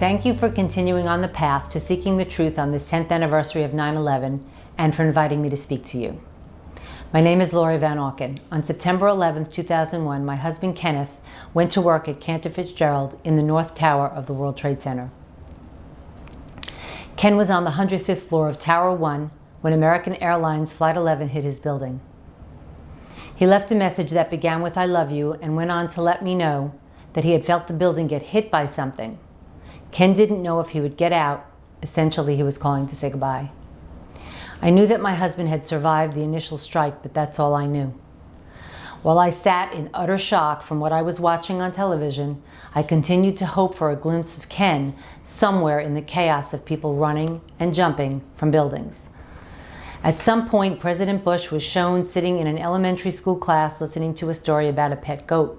Thank you for continuing on the path to seeking the truth on this 10th anniversary of 9/11 and for inviting me to speak to you. My name is Lori Van Auken. On September 11, 2001, my husband Kenneth went to work at Cantor Fitzgerald in the North Tower of the World Trade Center. Ken was on the 105th floor of Tower 1 when American Airlines Flight 11 hit his building. He left a message that began with "I love you" and went on to let me know that he had felt the building get hit by something. Ken didn't know if he would get out. Essentially, he was calling to say goodbye. I knew that my husband had survived the initial strike, but that's all I knew. While I sat in utter shock from what I was watching on television, I continued to hope for a glimpse of Ken somewhere in the chaos of people running and jumping from buildings. At some point, President Bush was shown sitting in an elementary school class listening to a story about a pet goat.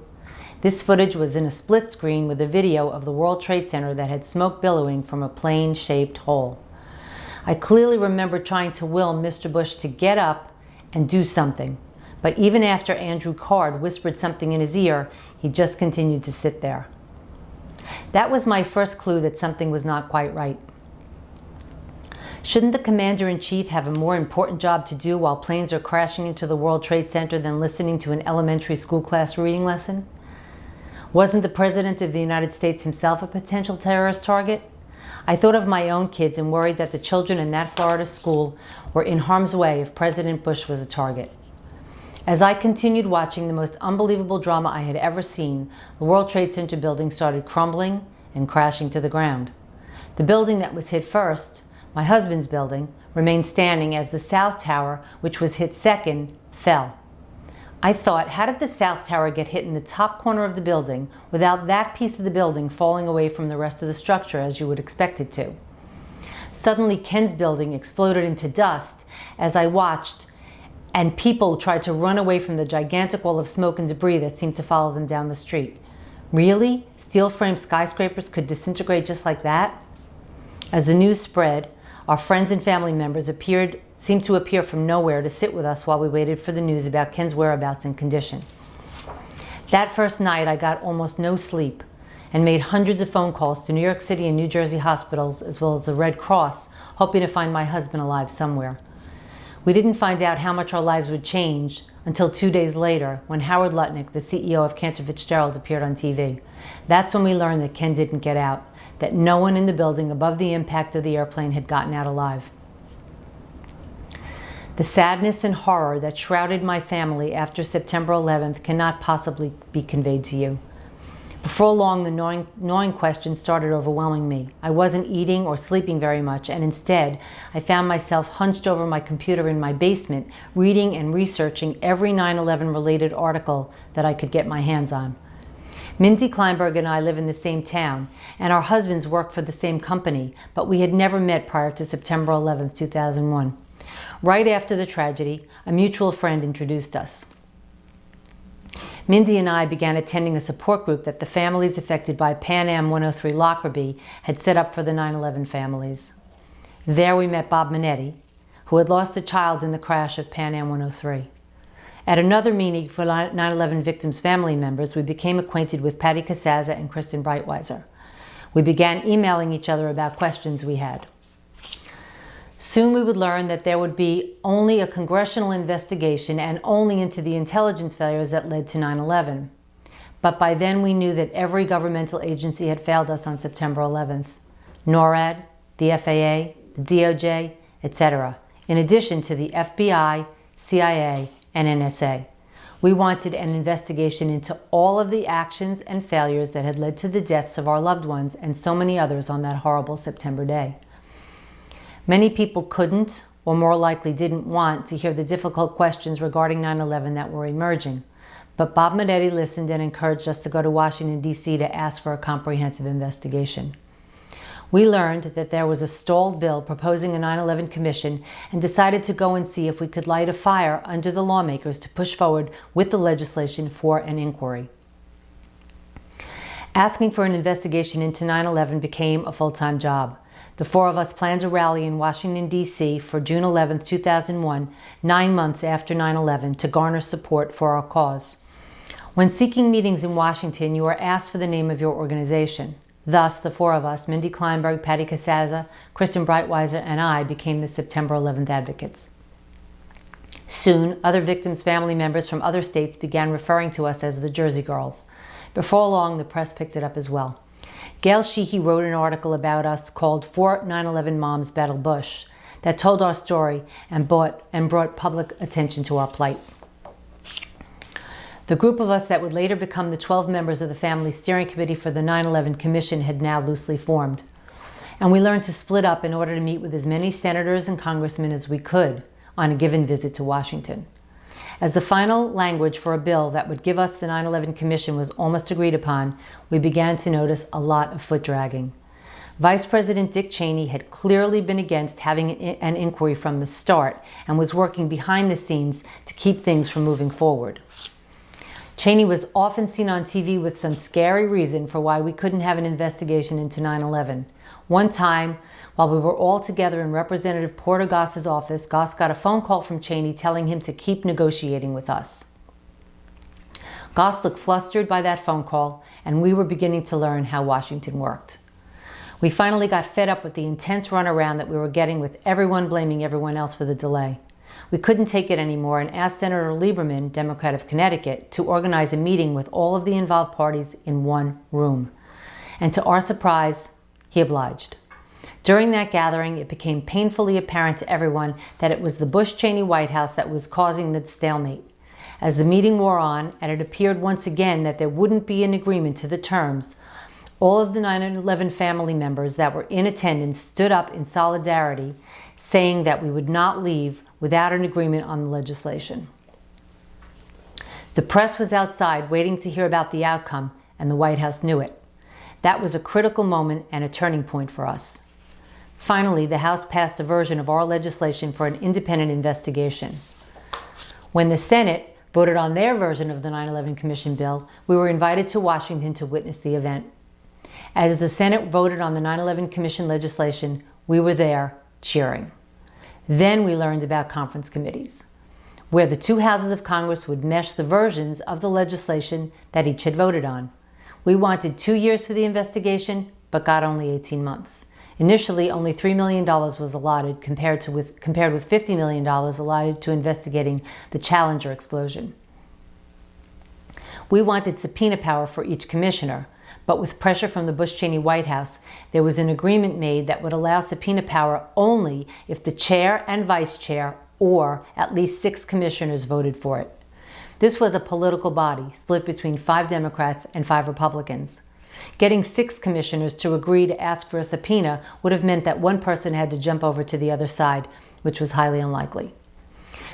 This footage was in a split screen with a video of the World Trade Center that had smoke billowing from a plane-shaped hole. I clearly remember trying to will Mr. Bush to get up and do something, but even after Andrew Card whispered something in his ear, he just continued to sit there. That was my first clue that something was not quite right. Shouldn't the commander-in-chief have a more important job to do while planes are crashing into the World Trade Center than listening to an elementary school class reading lesson? Wasn't the President of the United States himself a potential terrorist target? I thought of my own kids and worried that the children in that Florida school were in harm's way if President Bush was a target. As I continued watching the most unbelievable drama I had ever seen, the World Trade Center building started crumbling and crashing to the ground. The building that was hit first, my husband's building, remained standing as the South Tower, which was hit second, fell. I thought, how did the South Tower get hit in the top corner of the building without that piece of the building falling away from the rest of the structure as you would expect it to? Suddenly, Ken's building exploded into dust as I watched, and people tried to run away from the gigantic wall of smoke and debris that seemed to follow them down the street. Really? Steel-framed skyscrapers could disintegrate just like that? As the news spread, our friends and family members seemed to appear from nowhere to sit with us while we waited for the news about Ken's whereabouts and condition. That first night, I got almost no sleep and made hundreds of phone calls to New York City and New Jersey hospitals, as well as the Red Cross, hoping to find my husband alive somewhere. We didn't find out how much our lives would change until 2 days later, when Howard Lutnick, the CEO of Cantor Fitzgerald, appeared on TV. That's when we learned that Ken didn't get out, that no one in the building above the impact of the airplane had gotten out alive. The sadness and horror that shrouded my family after September 11th cannot possibly be conveyed to you. Before long, the gnawing questions started overwhelming me. I wasn't eating or sleeping very much, and instead, I found myself hunched over my computer in my basement, reading and researching every 9/11 related article that I could get my hands on. Mindy Kleinberg and I live in the same town, and our husbands work for the same company, but we had never met prior to September 11th, 2001. Right after the tragedy, a mutual friend introduced us. Mindy and I began attending a support group that the families affected by Pan Am 103 Lockerbie had set up for the 9/11 families. There we met Bob Minetti, who had lost a child in the crash of Pan Am 103. At another meeting for 9/11 victims' family members, we became acquainted with Patty Casaza and Kristen Breitweiser. We began emailing each other about questions we had. Soon we would learn that there would be only a congressional investigation and only into the intelligence failures that led to 9/11. But by then we knew that every governmental agency had failed us on September 11th. NORAD, the FAA, the DOJ, etc., in addition to the FBI, CIA, and NSA. We wanted an investigation into all of the actions and failures that had led to the deaths of our loved ones and so many others on that horrible September day. Many people couldn't, or more likely didn't want, to hear the difficult questions regarding 9/11 that were emerging. But Bob Minetti listened and encouraged us to go to Washington, D.C. to ask for a comprehensive investigation. We learned that there was a stalled bill proposing a 9/11 commission and decided to go and see if we could light a fire under the lawmakers to push forward with the legislation for an inquiry. Asking for an investigation into 9/11 became a full-time job. The four of us planned a rally in Washington, D.C. for June 11, 2001, 9 months after 9/11, to garner support for our cause. When seeking meetings in Washington, you are asked for the name of your organization. Thus, the four of us, Mindy Kleinberg, Patty Casaza, Kristen Breitweiser, and I, became the September 11th advocates. Soon, other victims' family members from other states began referring to us as the Jersey Girls. Before long, the press picked it up as well. Gail Sheehy wrote an article about us called 4 9/11 Moms Battle Bush that told our story and brought public attention to our plight. The group of us that would later become the 12 members of the Family Steering Committee for the 9/11 Commission had now loosely formed. And we learned to split up in order to meet with as many senators and congressmen as we could on a given visit to Washington. As the final language for a bill that would give us the 9/11 Commission was almost agreed upon, we began to notice a lot of foot dragging. Vice President Dick Cheney had clearly been against having an inquiry from the start and was working behind the scenes to keep things from moving forward. Cheney was often seen on TV with some scary reason for why we couldn't have an investigation into 9/11. One time, while we were all together in Representative Porter Goss's office, Goss got a phone call from Cheney telling him to keep negotiating with us. Goss looked flustered by that phone call, and we were beginning to learn how Washington worked. We finally got fed up with the intense runaround that we were getting, with everyone blaming everyone else for the delay. We couldn't take it anymore and asked Senator Lieberman, Democrat of Connecticut, to organize a meeting with all of the involved parties in one room. And to our surprise, he obliged. During that gathering, it became painfully apparent to everyone that it was the Bush-Cheney White House that was causing the stalemate. As the meeting wore on, and it appeared once again that there wouldn't be an agreement to the terms, all of the 9/11 family members that were in attendance stood up in solidarity, saying that we would not leave without an agreement on the legislation. The press was outside waiting to hear about the outcome, and the White House knew it. That was a critical moment and a turning point for us. Finally, the House passed a version of our legislation for an independent investigation. When the Senate voted on their version of the 9/11 Commission bill, we were invited to Washington to witness the event. As the Senate voted on the 9/11 Commission legislation, we were there cheering. Then we learned about conference committees, where the two houses of Congress would mesh the versions of the legislation that each had voted on. We wanted 2 years for the investigation, but got only 18 months. Initially, only $3 million was allotted, compared with $50 million allotted to investigating the Challenger explosion. We wanted subpoena power for each commissioner, but with pressure from the Bush-Cheney White House, there was an agreement made that would allow subpoena power only if the chair and vice chair, or at least 6 commissioners, voted for it. This was a political body split between 5 Democrats and 5 Republicans. Getting 6 commissioners to agree to ask for a subpoena would have meant that one person had to jump over to the other side, which was highly unlikely.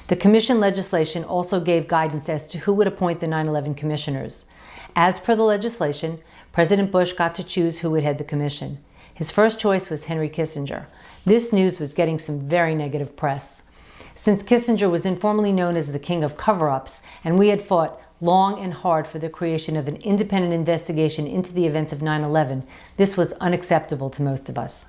The commission legislation also gave guidance as to who would appoint the 9/11 commissioners. As per the legislation, President Bush got to choose who would head the commission. His first choice was Henry Kissinger. This news was getting some very negative press. Since Kissinger was informally known as the king of cover-ups, and we had fought long and hard for the creation of an independent investigation into the events of 9/11, this was unacceptable to most of us.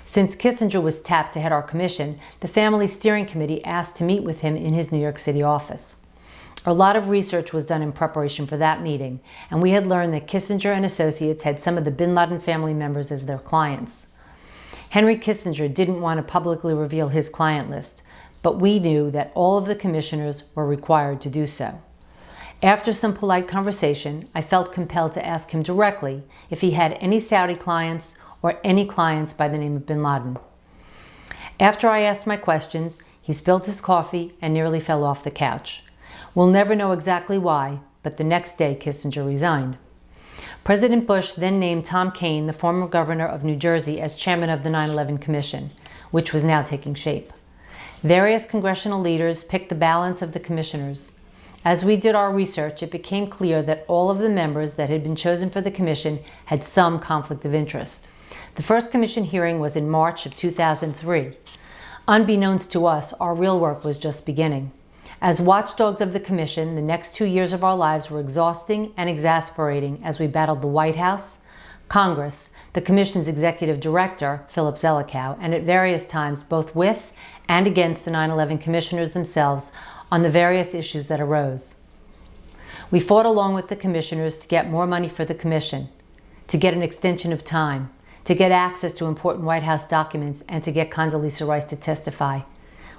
Since Kissinger was tapped to head our commission, the Family Steering Committee asked to meet with him in his New York City office. A lot of research was done in preparation for that meeting, and we had learned that Kissinger and associates had some of the bin Laden family members as their clients. Henry Kissinger didn't want to publicly reveal his client list, but we knew that all of the commissioners were required to do so. After some polite conversation, I felt compelled to ask him directly if he had any Saudi clients or any clients by the name of bin Laden. After I asked my questions, he spilled his coffee and nearly fell off the couch. We'll never know exactly why, but the next day Kissinger resigned. President Bush then named Tom Kean, the former governor of New Jersey, as chairman of the 9/11 Commission, which was now taking shape. Various congressional leaders picked the balance of the commissioners. As we did our research, it became clear that all of the members that had been chosen for the commission had some conflict of interest. The first commission hearing was in March of 2003. Unbeknownst to us, our real work was just beginning. As watchdogs of the commission, the next 2 years of our lives were exhausting and exasperating as we battled the White House, Congress, the commission's executive director, Philip Zelikow, and at various times both with and against the 9/11 commissioners themselves on the various issues that arose. We fought along with the commissioners to get more money for the commission, to get an extension of time, to get access to important White House documents, and to get Condoleezza Rice to testify.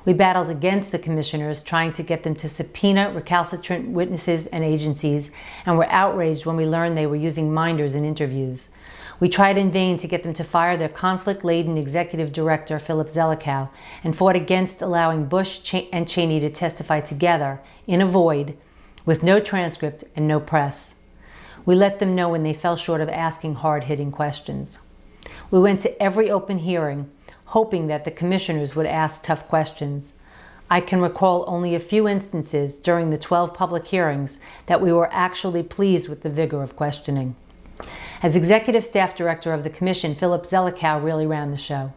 We battled against the commissioners, trying to get them to subpoena recalcitrant witnesses and agencies, and were outraged when we learned they were using minders in interviews. We tried in vain to get them to fire their conflict-laden executive director, Philip Zelikow, and fought against allowing Bush and Cheney to testify together in a void, with no transcript and no press. We let them know when they fell short of asking hard-hitting questions. We went to every open hearing, hoping that the commissioners would ask tough questions. I can recall only a few instances during the 12 public hearings that we were actually pleased with the vigor of questioning. As executive staff director of the commission, Philip Zelikow really ran the show,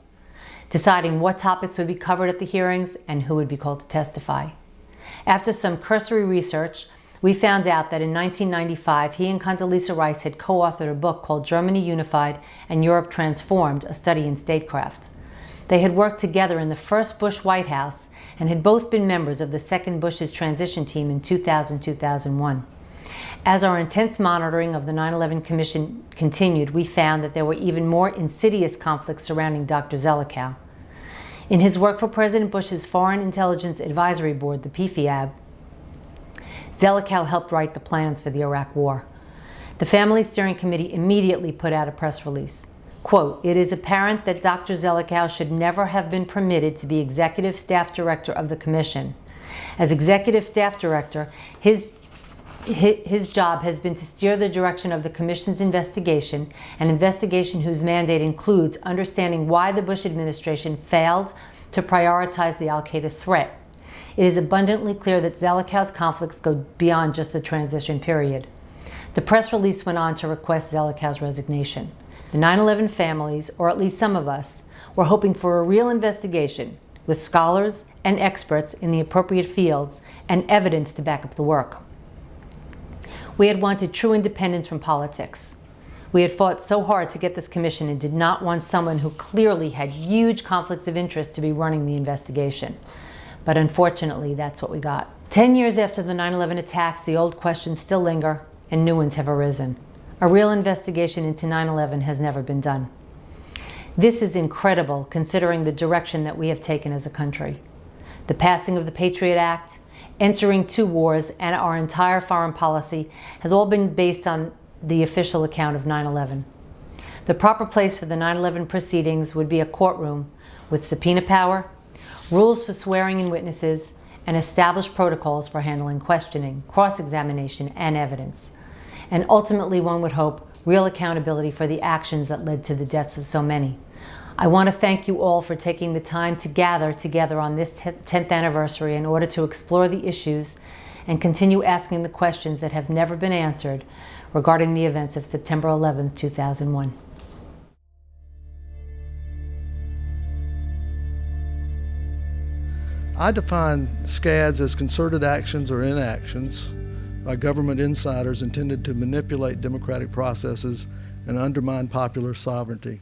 deciding what topics would be covered at the hearings and who would be called to testify. After some cursory research, we found out that in 1995, he and Condoleezza Rice had co-authored a book called Germany Unified and Europe Transformed, a study in statecraft. They had worked together in the first Bush White House and had both been members of the second Bush's transition team in 2000-2001. As our intense monitoring of the 9/11 Commission continued, we found that there were even more insidious conflicts surrounding Dr. Zelikow. In his work for President Bush's Foreign Intelligence Advisory Board, the PFIAB, Zelikow helped write the plans for the Iraq War. The Family Steering Committee immediately put out a press release. Quote, "It is apparent that Dr. Zelikow should never have been permitted to be executive staff director of the commission. As executive staff director, his job has been to steer the direction of the commission's investigation, an investigation whose mandate includes understanding why the Bush administration failed to prioritize the al-Qaeda threat. It is abundantly clear that Zelikow's conflicts go beyond just the transition period." The press release went on to request Zelikow's resignation. The 9/11 families, or at least some of us, were hoping for a real investigation with scholars and experts in the appropriate fields and evidence to back up the work. We had wanted true independence from politics. We had fought so hard to get this commission and did not want someone who clearly had huge conflicts of interest to be running the investigation. But unfortunately, that's what we got. 10 years after the 9/11 attacks, the old questions still linger and new ones have arisen. A real investigation into 9/11 has never been done. This is incredible considering the direction that we have taken as a country. The passing of the Patriot Act, entering 2 wars, and our entire foreign policy has all been based on the official account of 9/11. The proper place for the 9/11 proceedings would be a courtroom with subpoena power, rules for swearing in witnesses, and established protocols for handling questioning, cross-examination, and evidence. And ultimately, one would hope, real accountability for the actions that led to the deaths of so many. I want to thank you all for taking the time to gather together on this 10th anniversary in order to explore the issues and continue asking the questions that have never been answered regarding the events of September 11, 2001. I define SCADs as concerted actions or inactions by government insiders intended to manipulate democratic processes and undermine popular sovereignty.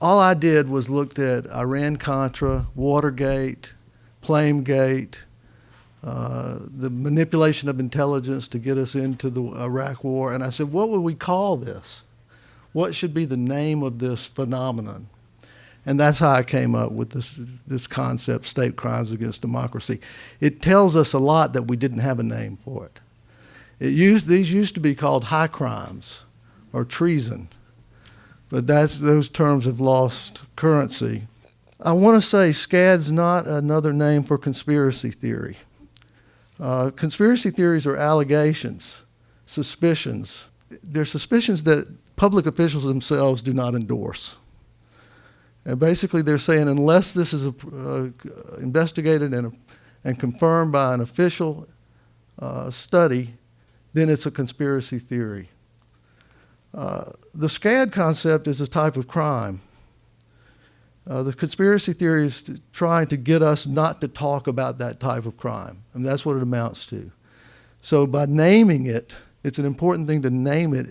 All I did was looked at Iran-Contra, Watergate, Flamegate, the manipulation of intelligence to get us into the Iraq War, and I said, what would we call this? What should be the name of this phenomenon? And that's how I came up with this concept, state crimes against democracy. It tells us a lot that we didn't have a name for it. These used to be called high crimes or treason, but those terms have lost currency. I want to say SCAD's not another name for conspiracy theory. Conspiracy theories are allegations, suspicions. They're suspicions that public officials themselves do not endorse. And basically they're saying unless this is investigated and confirmed by an official study, then it's a conspiracy theory. The SCAD concept is a type of crime. The conspiracy theory is trying to get us not to talk about that type of crime, and that's what it amounts to. So by naming it, it's an important thing to name it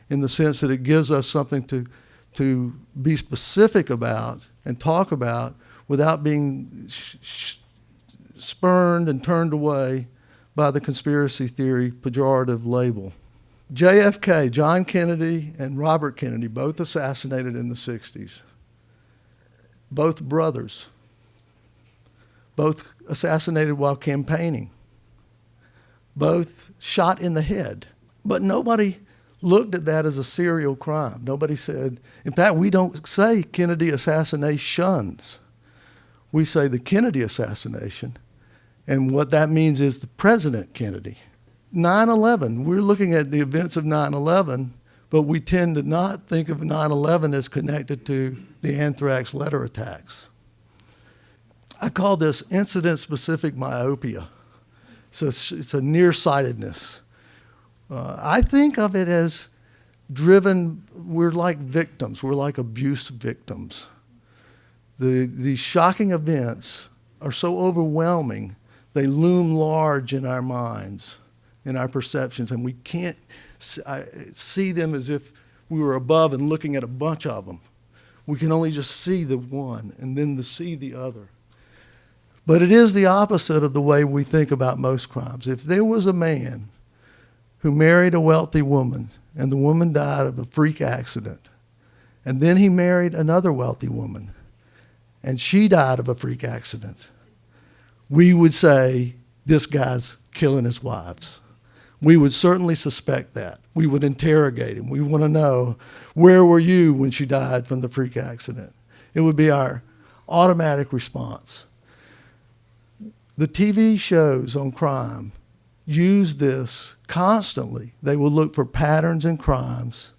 in the sense that it gives us something to be specific about and talk about without being spurned and turned away by the conspiracy theory pejorative label. JFK, John Kennedy, and Robert Kennedy, both assassinated in the 60s. Both brothers. Both assassinated while campaigning. Both shot in the head. But nobody looked at that as a serial crime. Nobody said, in fact, we don't say Kennedy assassinations. We say the Kennedy assassination. And what that means is the President Kennedy. 9/11, we're looking at the events of 9/11, but we tend to not think of 9/11 as connected to the anthrax letter attacks. I call this incident-specific myopia. So it's a nearsightedness. I think of it as driven, we're like victims, we're like abuse victims. These shocking events are so overwhelming, they loom large in our minds, in our perceptions, and we can't see them as if we were above and looking at a bunch of them. We can only just see the one and then see the other. But it is the opposite of the way we think about most crimes. If there was a man who married a wealthy woman and the woman died of a freak accident, and then he married another wealthy woman and she died of a freak accident, we would say, this guy's killing his wives. We would certainly suspect that. We would interrogate him. We want to know, where were you when she died from the freak accident? It would be our automatic response. The TV shows on crime use this constantly. They will look for patterns in crimes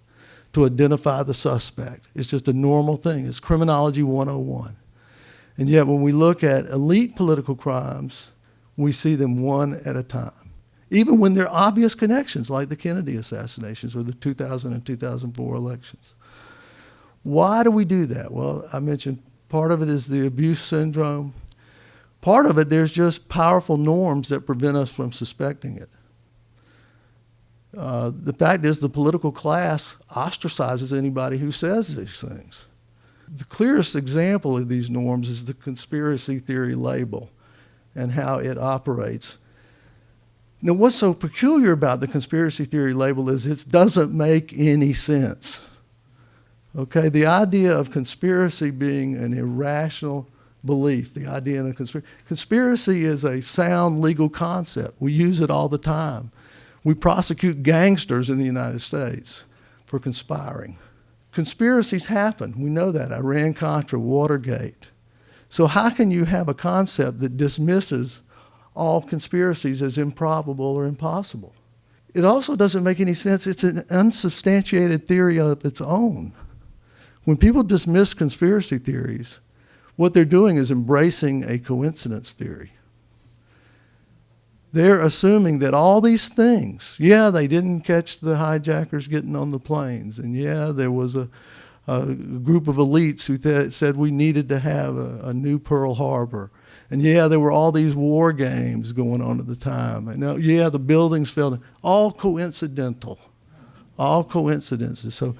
to identify the suspect. It's just a normal thing. It's criminology 101. And yet when we look at elite political crimes, we see them one at a time. Even when there are obvious connections, like the Kennedy assassinations or the 2000 and 2004 elections. Why do we do that? Well, I mentioned part of it is the abuse syndrome. Part of it, there's just powerful norms that prevent us from suspecting it. The fact is the political class ostracizes anybody who says these things. The clearest example of these norms is the conspiracy theory label and how it operates. Now, what's so peculiar about the conspiracy theory label is it doesn't make any sense. Okay, the idea of conspiracy being an irrational belief, the idea in a conspiracy is a sound legal concept. We use it all the time. We prosecute gangsters in the United States for conspiring. Conspiracies happen. We know that. Iran-Contra, Watergate. So how can you have a concept that dismisses all conspiracies as improbable or impossible? It also doesn't make any sense. It's an unsubstantiated theory of its own. When people dismiss conspiracy theories, what they're doing is embracing a coincidence theory. They're assuming that all these things, yeah, they didn't catch the hijackers getting on the planes, and yeah, there was a group of elites who said we needed to have a new Pearl Harbor. And yeah, there were all these war games going on at the time. And yeah, the buildings fell. All coincidental. All coincidences. So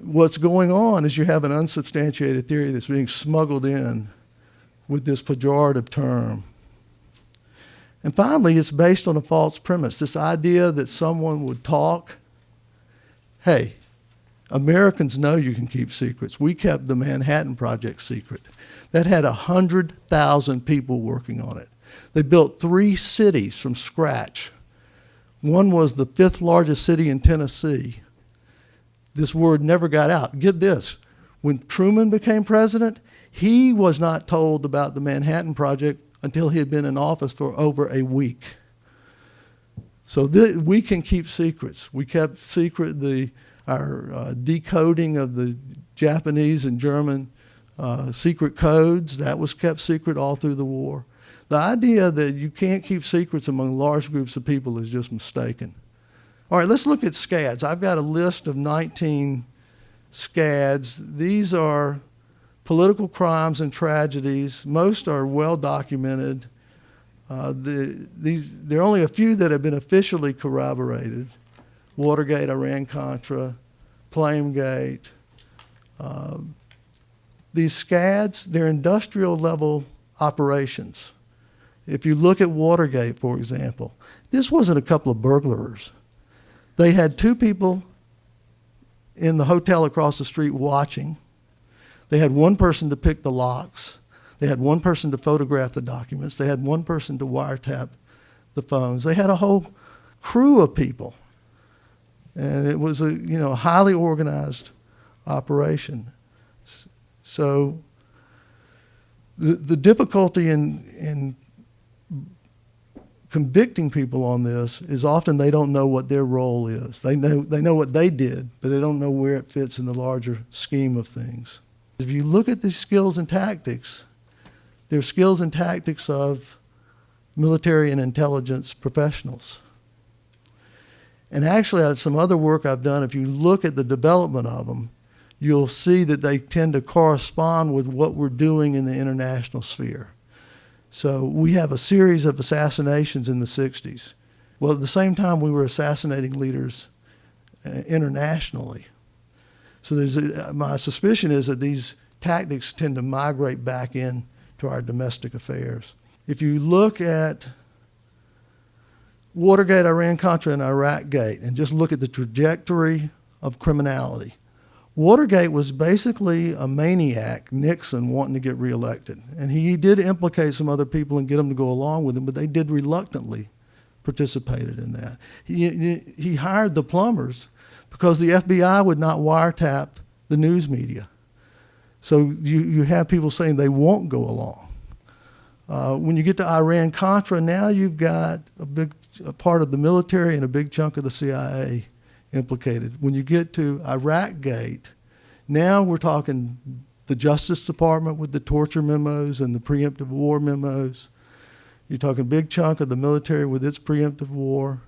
what's going on is you have an unsubstantiated theory that's being smuggled in with this pejorative term. And finally, it's based on a false premise, this idea that someone would talk. Hey, Americans know you can keep secrets. We kept the Manhattan Project secret. That had 100,000 people working on it. They built 3 cities from scratch. One was the 5th largest city in Tennessee. This word never got out. Get this, when Truman became president, he was not told about the Manhattan Project until he had been in office for over a week. So we can keep secrets. We kept secret our decoding of the Japanese and German secret codes. That was kept secret all through the war. The idea that you can't keep secrets among large groups of people is just mistaken. All right, let's look at SCADs. I've got a list of 19 SCADs. These are political crimes and tragedies. Most are well documented. There are only a few that have been officially corroborated. Watergate, Iran-Contra, Flamegate. These SCADs, they're industrial level operations. If you look at Watergate, for example, this wasn't a couple of burglars. They had two people in the hotel across the street watching. They had one person to pick the locks. They had one person to photograph the documents. They had one person to wiretap the phones. They had a whole crew of people. And it was a highly organized operation. So the difficulty in convicting people on this is often they don't know what their role is. They know what they did, but they don't know where it fits in the larger scheme of things. If you look at these skills and tactics, they're skills and tactics of military and intelligence professionals. And actually, some other work I've done, if you look at the development of them, you'll see that they tend to correspond with what we're doing in the international sphere. So we have a series of assassinations in the 60s. Well, at the same time, we were assassinating leaders internationally. So my suspicion is that these tactics tend to migrate back in to our domestic affairs. If you look at Watergate, Iran-Contra, and Iraq-Gate, and just look at the trajectory of criminality, Watergate was basically a maniac, Nixon, wanting to get reelected. And he did implicate some other people and get them to go along with him, but they did reluctantly participated in that. He hired the plumbers because the FBI would not wiretap the news media. So you have people saying they won't go along. When you get to Iran-Contra, now you've got a part of the military and a big chunk of the CIA implicated. When you get to Iraq-Gate, now we're talking the Justice Department with the torture memos and the preemptive war memos. You're talking a big chunk of the military with its preemptive war,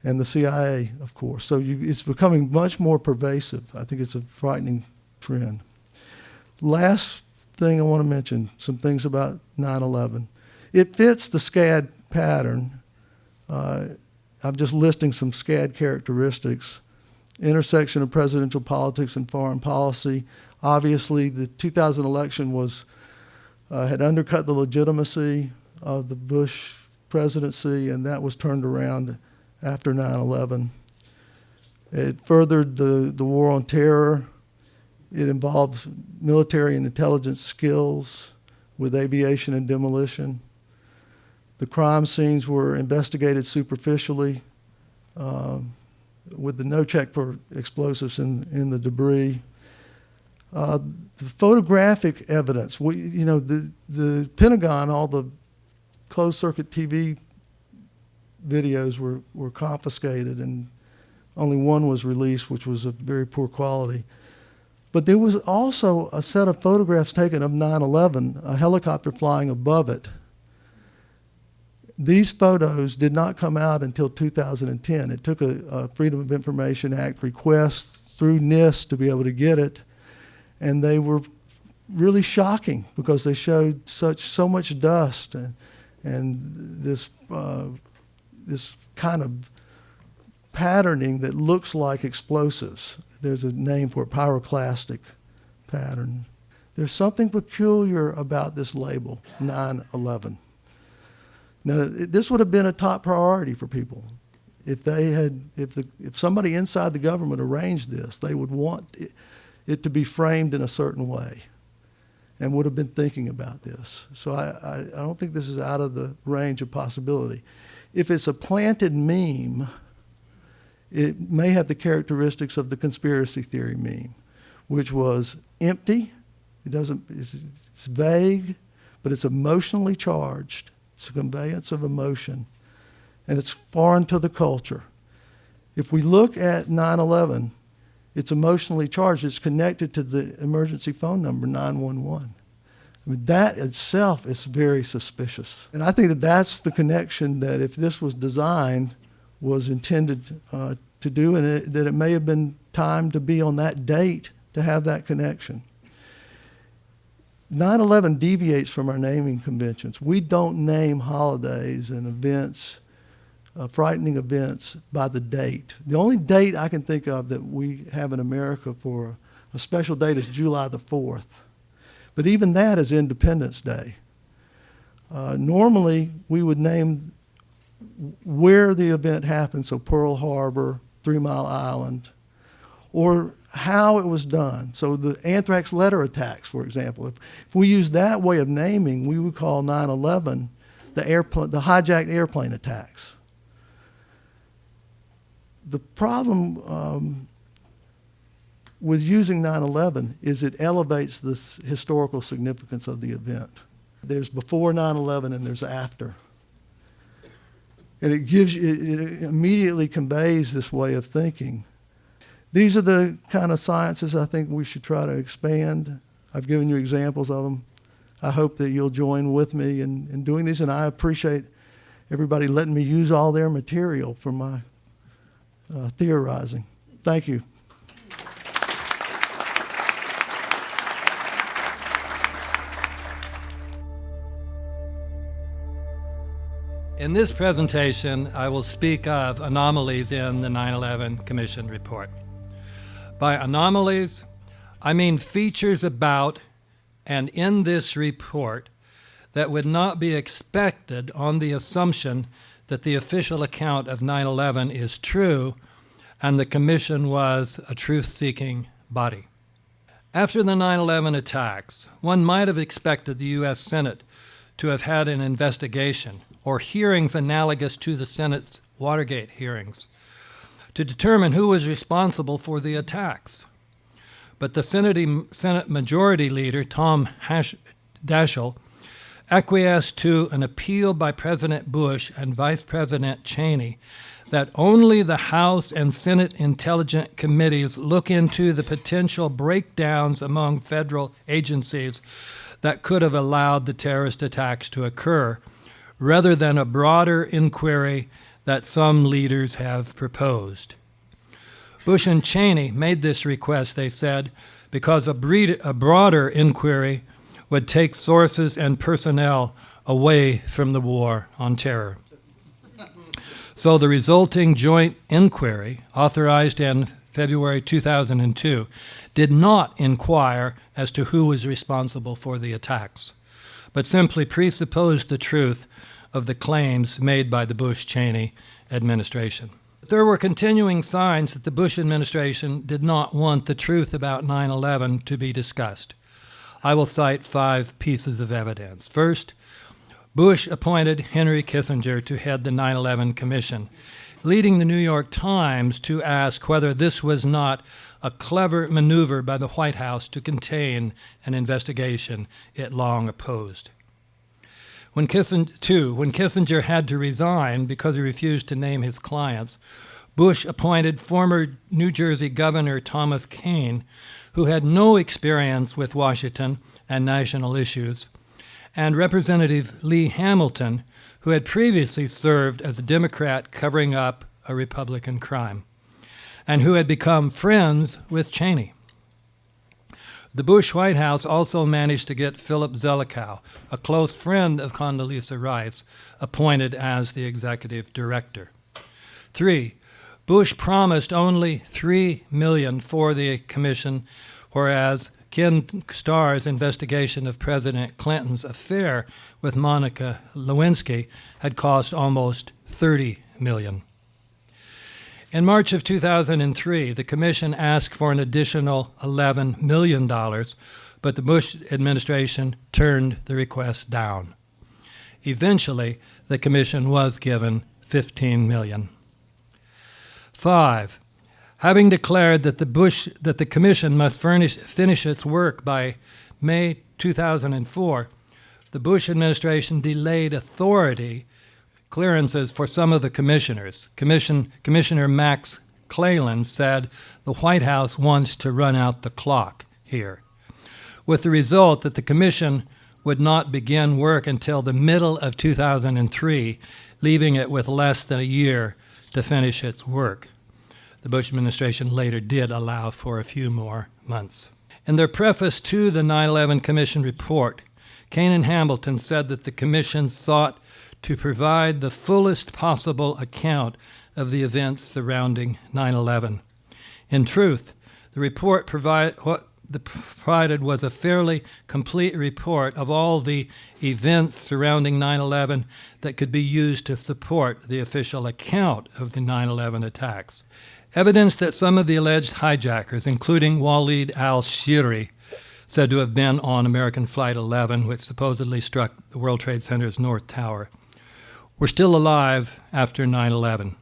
and the CIA, of course. So it's becoming much more pervasive. I think it's a frightening trend. Last thing I want to mention, some things about 9/11. It fits the SCAD pattern. I'm just listing some SCAD characteristics. Intersection of presidential politics and foreign policy. Obviously, the 2000 election had undercut the legitimacy of the Bush presidency, and that was turned around after 9/11. It furthered the war on terror. It involves military and intelligence skills with aviation and demolition. The crime scenes were investigated superficially with the no check for explosives in the debris. The photographic evidence, the Pentagon, all the closed-circuit TV videos were confiscated, and only one was released, which was of very poor quality. But there was also a set of photographs taken of 9/11, a helicopter flying above it. These photos did not come out until 2010. It took a Freedom of Information Act request through NIST to be able to get it, and they were really shocking because they showed so much dust and this kind of patterning that looks like explosives. There's a name for it, pyroclastic pattern. There's something peculiar about this label, 9/11. Now, this would have been a top priority for people. If somebody inside the government arranged this, they would want it to be framed in a certain way and would have been thinking about this. So I don't think this is out of the range of possibility. If it's a planted meme, it may have the characteristics of the conspiracy theory meme, which was empty. It's vague, but it's emotionally charged. It's a conveyance of emotion, and it's foreign to the culture. If we look at 9/11, it's emotionally charged. It's connected to the emergency phone number 911. I mean, that itself is very suspicious. And I think that that's the connection that if this was designed, was intended to do, and that it may have been timed to be on that date to have that connection. 9/11 deviates from our naming conventions. We don't name holidays and events, frightening events, by the date. The only date I can think of that we have in America for a special date is July the 4th. But even that is Independence Day. Normally, we would name where the event happened, so Pearl Harbor, 3 Mile Island, or how it was done. So the anthrax letter attacks, for example, if we use that way of naming, we would call 9/11 the hijacked airplane attacks. The problem with using 9/11 is it elevates the historical significance of the event. There's before 9/11 and there's after. And it immediately conveys this way of thinking. These are the kind of sciences I think we should try to expand. I've given you examples of them. I hope that you'll join with me in doing these, and I appreciate everybody letting me use all their material for my theorizing. Thank you. In this presentation, I will speak of anomalies in the 9/11 Commission report. By anomalies, I mean features about and in this report that would not be expected on the assumption that the official account of 9/11 is true and the Commission was a truth-seeking body. After the 9/11 attacks, one might have expected the U.S. Senate to have had an investigation or hearings analogous to the Senate's Watergate hearings to determine who was responsible for the attacks. But the Senate Majority Leader, Tom Daschle, acquiesced to an appeal by President Bush and Vice President Cheney that only the House and Senate Intelligence Committees look into the potential breakdowns among federal agencies that could have allowed the terrorist attacks to occur, rather than a broader inquiry that some leaders have proposed. Bush and Cheney made this request, they said, because a broader inquiry would take sources and personnel away from the war on terror. So the resulting joint inquiry, authorized in February 2002, did not inquire as to who was responsible for the attacks, but simply presupposed the truth of the claims made by the Bush-Cheney administration. There were continuing signs that the Bush administration did not want the truth about 9/11 to be discussed. I will cite 5 pieces of evidence. First, Bush appointed Henry Kissinger to head the 9/11 Commission, leading the New York Times to ask whether this was not a clever maneuver by the White House to contain an investigation it long opposed. When Kissinger had to resign because he refused to name his clients, Bush appointed former New Jersey Governor Thomas Kean, who had no experience with Washington and national issues, and Representative Lee Hamilton, who had previously served as a Democrat covering up a Republican crime, and who had become friends with Cheney. The Bush White House also managed to get Philip Zelikow, a close friend of Condoleezza Rice, appointed as the executive director. 3, Bush promised only $3 million for the commission, whereas Ken Starr's investigation of President Clinton's affair with Monica Lewinsky had cost almost $30 million. In March of 2003, the commission asked for an additional $11 million, but the Bush administration turned the request down. Eventually, the commission was given $15 million. 5, having declared that the commission must finish its work by May 2004, the Bush administration delayed authority clearances for some of the commissioners. Commissioner Max Cleland said the White House wants to run out the clock here, with the result that the commission would not begin work until the middle of 2003, leaving it with less than a year to finish its work. The Bush administration later did allow for a few more months. In their preface to the 9/11 Commission report, Kean and Hamilton said that the commission sought to provide the fullest possible account of the events surrounding 9/11. In truth, the report provided was a fairly complete report of all the events surrounding 9/11 that could be used to support the official account of the 9/11 attacks. Evidence that some of the alleged hijackers, including Walid al-Shiri, said to have been on American Flight 11, which supposedly struck the World Trade Center's North Tower, were still alive after 9/11.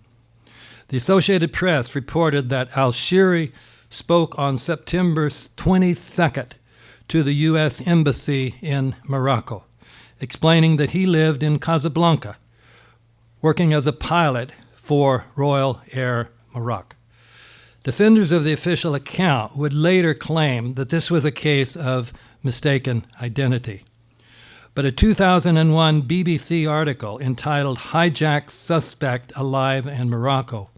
The Associated Press reported that al-Shiri spoke on September 22nd to the U.S. Embassy in Morocco, explaining that he lived in Casablanca, working as a pilot for Royal Air Morocco. Defenders of the official account would later claim that this was a case of mistaken identity. But a 2001 BBC article entitled "Hijacked Suspect Alive in Morocco"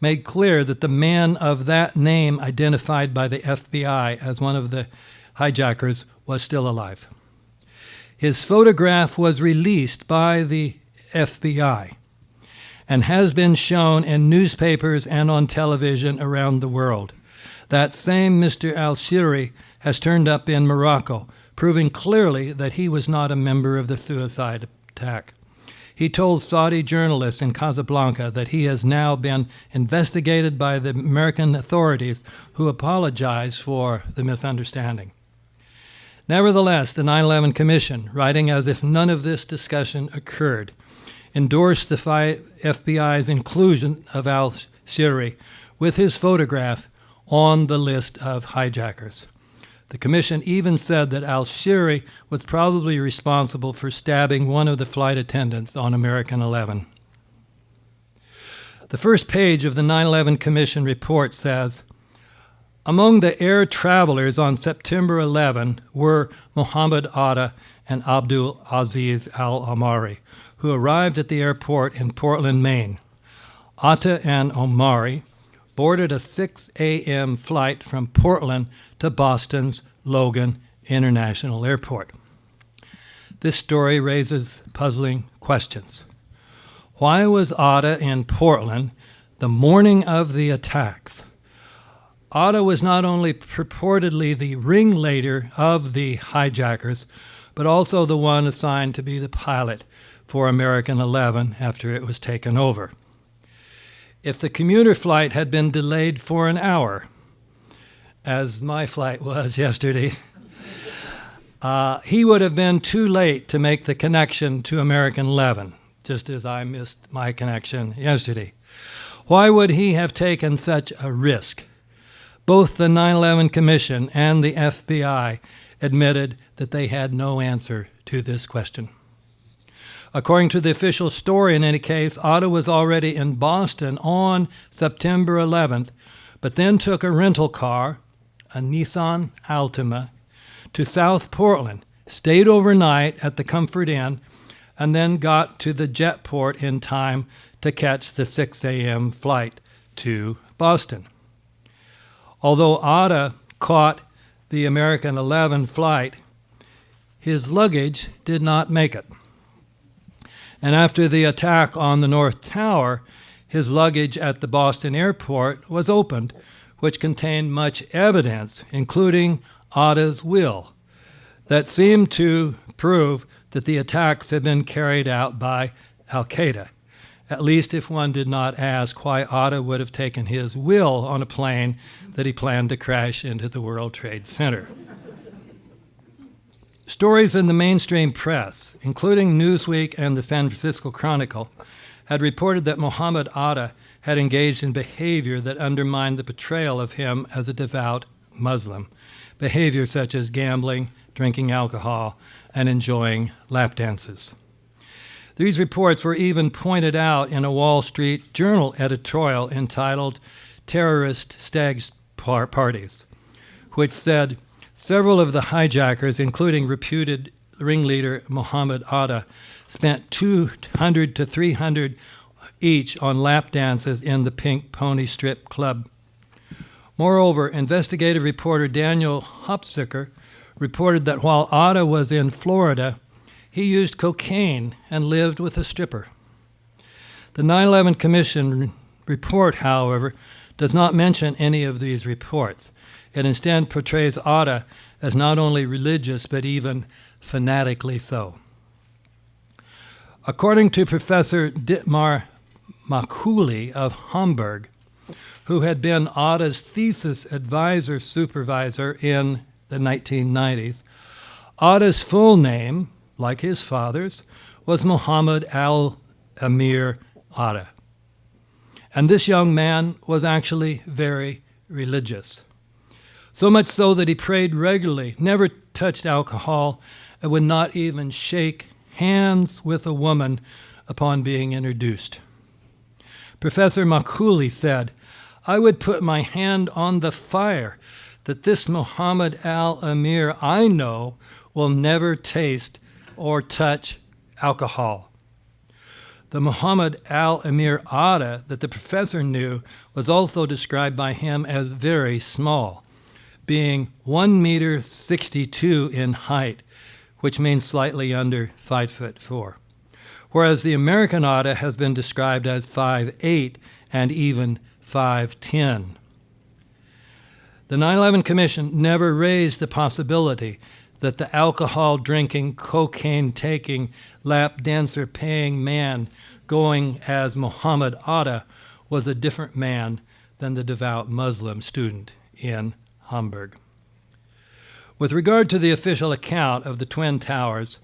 made clear that the man of that name identified by the FBI as one of the hijackers was still alive. His photograph was released by the FBI and has been shown in newspapers and on television around the world. That same Mr. al-Shiri has turned up in Morocco, proving clearly that he was not a member of the suicide attack. He told Saudi journalists in Casablanca that he has now been investigated by the American authorities, who apologize for the misunderstanding. Nevertheless, the 9/11 Commission, writing as if none of this discussion occurred, endorsed the FBI's inclusion of al-Shiri with his photograph on the list of hijackers. The commission even said that al-Shiri was probably responsible for stabbing one of the flight attendants on American 11. The first page of the 9/11 Commission report says, among the air travelers on September 11 were Mohammed Atta and Abdul Aziz al-Omari, who arrived at the airport in Portland, Maine. Atta and Omari boarded a 6 a.m. flight from Portland to Boston's Logan International Airport. This story raises puzzling questions. Why was Atta in Portland the morning of the attacks? Atta was not only purportedly the ringleader of the hijackers, but also the one assigned to be the pilot for American 11 after it was taken over. If the commuter flight had been delayed for an hour, as my flight was yesterday, he would have been too late to make the connection to American 11, just as I missed my connection yesterday. Why would he have taken such a risk? Both the 9/11 Commission and the FBI admitted that they had no answer to this question. According to the official story, in any case, Atta was already in Boston on September 11th, but then took a rental car, a Nissan Altima, to South Portland, stayed overnight at the Comfort Inn, and then got to the jetport in time to catch the 6 a.m. flight to Boston. Although Atta caught the American 11 flight, his luggage did not make it. And after the attack on the North Tower, his luggage at the Boston airport was opened, which contained much evidence, including Atta's will, that seemed to prove that the attacks had been carried out by Al-Qaeda, at least if one did not ask why Atta would have taken his will on a plane that he planned to crash into the World Trade Center. Stories in the mainstream press, including Newsweek and the San Francisco Chronicle, had reported that Mohammed Atta had engaged in behavior that undermined the portrayal of him as a devout Muslim, behavior such as gambling, drinking alcohol, and enjoying lap dances. These reports were even pointed out in a Wall Street Journal editorial entitled "Terrorist Stag Parties," which said, several of the hijackers, including reputed ringleader Mohammed Atta, spent $200 to $300 each on lap dances in the Pink Pony Strip Club. Moreover, investigative reporter Daniel Hopsicker reported that while Atta was in Florida, he used cocaine and lived with a stripper. The 9/11 Commission report, however, does not mention any of these reports. It instead portrays Otta as not only religious, but even fanatically so. According to Professor Dietmar Makuli of Hamburg, who had been Otta's thesis advisor supervisor in the 1990s, Otta's full name, like his father's, was Muhammad al-Amir Otta. And this young man was actually very religious. So much so that he prayed regularly, never touched alcohol, and would not even shake hands with a woman upon being introduced. Professor Makuli said, "I would put my hand on the fire that this Muhammad al-Amir I know will never taste or touch alcohol." The Muhammad al-Amir Otta that the professor knew was also described by him as very small, being 1 meter 62 in height, which means slightly under 5'4", whereas the American Otta has been described as 5'8" and even 5'10". The 9/11 Commission never raised the possibility that the alcohol-drinking, cocaine-taking, lap dancer-paying man going as Muhammad Otta was a different man than the devout Muslim student in Hamburg. With regard to the official account of the Twin Towers,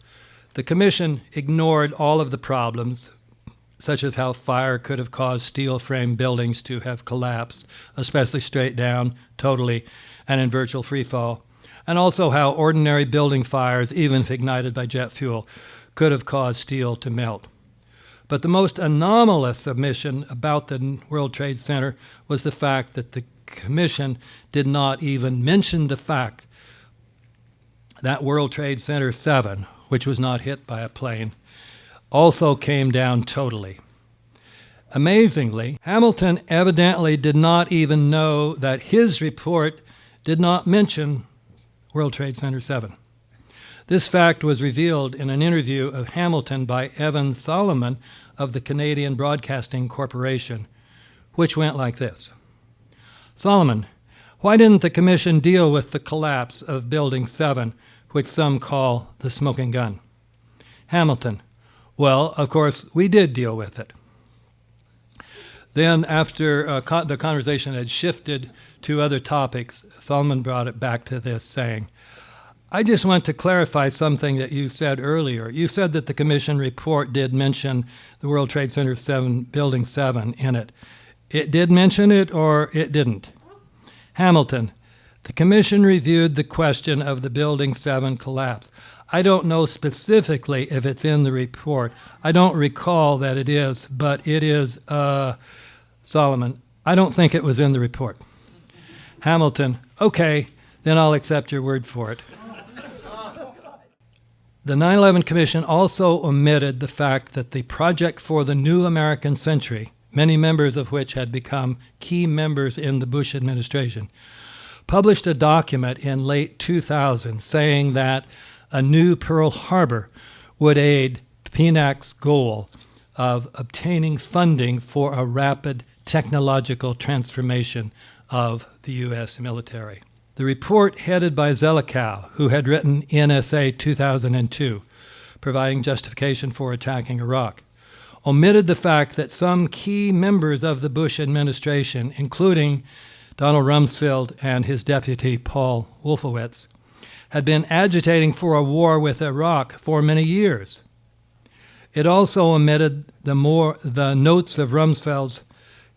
the Commission ignored all of the problems, such as how fire could have caused steel frame buildings to have collapsed, especially straight down, totally, and in virtual free fall, and also how ordinary building fires, even if ignited by jet fuel, could have caused steel to melt. But the most anomalous submission about the World Trade Center was the fact that the Commission did not even mention the fact that World Trade Center 7, which was not hit by a plane, also came down totally. Amazingly, Hamilton evidently did not even know that his report did not mention World Trade Center 7. This fact was revealed in an interview of Hamilton by Evan Solomon of the Canadian Broadcasting Corporation, which went like this. Solomon, why didn't the Commission deal with the collapse of Building 7, which some call the smoking gun? Hamilton, well, of course, we did deal with it. Then, after the conversation had shifted to other topics, Solomon brought it back to this, saying, I just want to clarify something that you said earlier. You said that the Commission report did mention the World Trade Center 7, Building 7 in it. It did mention it or it didn't? Hamilton, the Commission reviewed the question of the Building 7 collapse. I don't know specifically if it's in the report. I don't recall that it is, but it is, Solomon, I don't think it was in the report. Hamilton, okay, then I'll accept your word for it. The 9/11 Commission also omitted the fact that the Project for the New American Century, many members of which had become key members in the Bush administration, published a document in late 2000 saying that a new Pearl Harbor would aid PNAC's goal of obtaining funding for a rapid technological transformation of the U.S. military. The report, headed by Zelikow, who had written NSA 2002, providing justification for attacking Iraq, omitted the fact that some key members of the Bush administration, including Donald Rumsfeld and his deputy Paul Wolfowitz, had been agitating for a war with Iraq for many years. It also omitted the notes of Rumsfeld's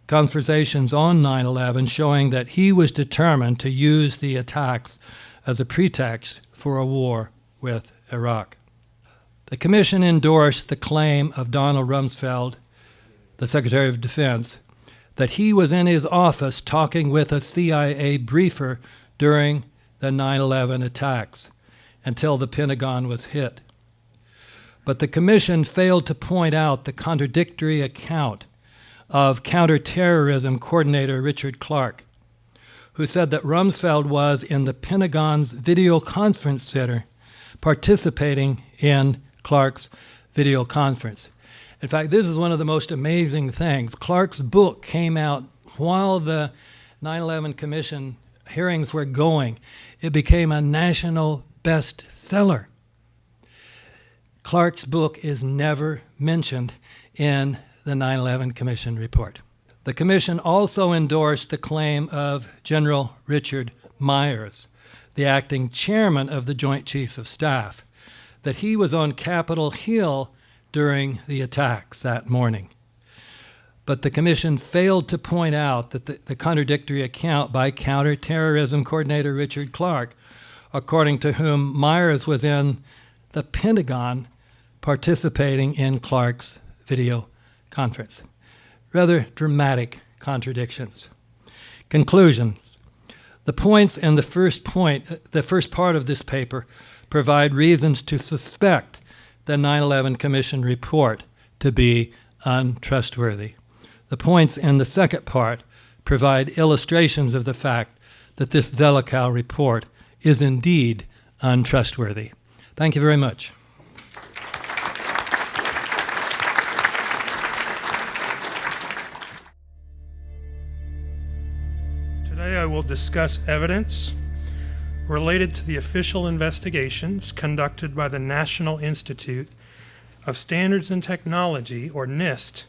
conversations on 9/11 showing that he was determined to use the attacks as a pretext for a war with Iraq. The Commission endorsed the claim of Donald Rumsfeld, the Secretary of Defense, that he was in his office talking with a CIA briefer during the 9/11 attacks until the Pentagon was hit. But the Commission failed to point out the contradictory account of counterterrorism coordinator Richard Clark, who said that Rumsfeld was in the Pentagon's video conference center participating in Clark's video conference. In fact, this is one of the most amazing things. Clark's book came out while the 9/11 Commission hearings were going, it became a national bestseller. Clark's book is never mentioned in the 9/11 Commission report. The Commission also endorsed the claim of General Richard Myers, the acting chairman of the Joint Chiefs of Staff, that he was on Capitol Hill during the attacks that morning. But the Commission failed to point out that the contradictory account by counterterrorism coordinator Richard Clark, according to whom Myers was in the Pentagon participating in Clark's video conference. Rather dramatic contradictions. Conclusions. The points in the first part of this paper provide reasons to suspect the 9/11 Commission report to be untrustworthy. The points in the second part provide illustrations of the fact that this Zelikow report is indeed untrustworthy. Thank you very much. Today I will discuss evidence related to the official investigations conducted by the National Institute of Standards and Technology, or NIST,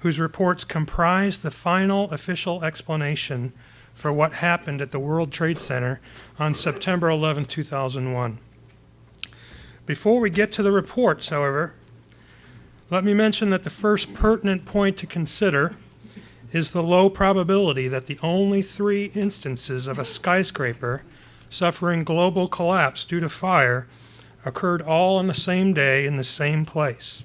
whose reports comprise the final official explanation for what happened at the World Trade Center on September 11, 2001. Before we get to the reports, however, let me mention that the first pertinent point to consider is the low probability that the only 3 instances of a skyscraper suffering global collapse due to fire occurred all on the same day in the same place.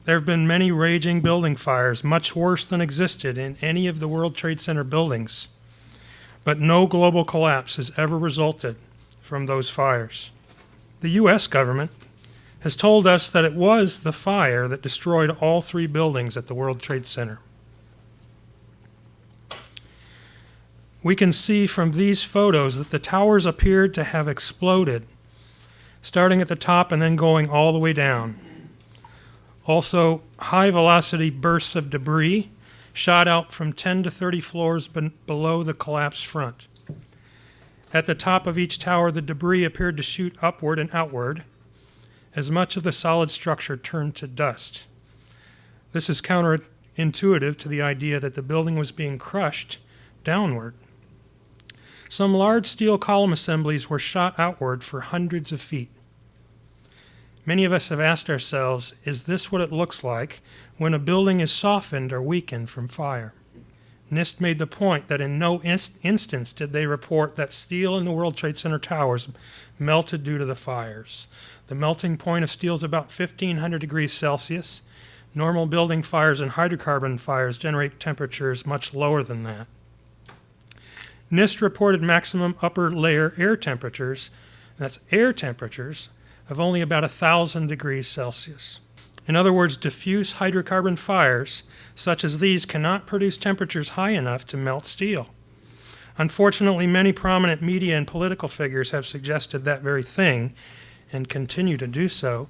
There have been many raging building fires, much worse than existed in any of the World Trade Center buildings, but no global collapse has ever resulted from those fires. The U.S. government has told us that it was the fire that destroyed all 3 buildings at the World Trade Center. We can see from these photos that the towers appeared to have exploded, starting at the top and then going all the way down. Also, high-velocity bursts of debris shot out from 10 to 30 floors below the collapsed front. At the top of each tower, the debris appeared to shoot upward and outward as much of the solid structure turned to dust. This is counterintuitive to the idea that the building was being crushed downward. Some large steel column assemblies were shot outward for hundreds of feet. Many of us have asked ourselves, is this what it looks like when a building is softened or weakened from fire? NIST made the point that in no instance did they report that steel in the World Trade Center towers melted due to the fires. The melting point of steel is about 1,500 degrees Celsius. Normal building fires and hydrocarbon fires generate temperatures much lower than that. NIST reported maximum upper layer air temperatures, that's air temperatures, of only about 1,000 degrees Celsius. In other words, diffuse hydrocarbon fires such as these cannot produce temperatures high enough to melt steel. Unfortunately, many prominent media and political figures have suggested that very thing and continue to do so.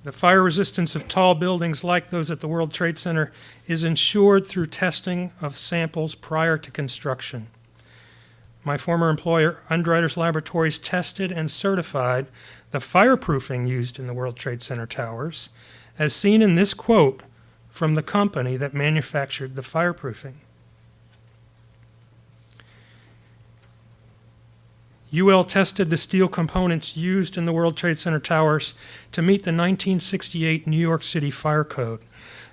The fire resistance of tall buildings like those at the World Trade Center is ensured through testing of samples prior to construction. My former employer, Underwriters Laboratories, tested and certified the fireproofing used in the World Trade Center towers, as seen in this quote from the company that manufactured the fireproofing. UL tested the steel components used in the World Trade Center towers to meet the 1968 New York City Fire Code.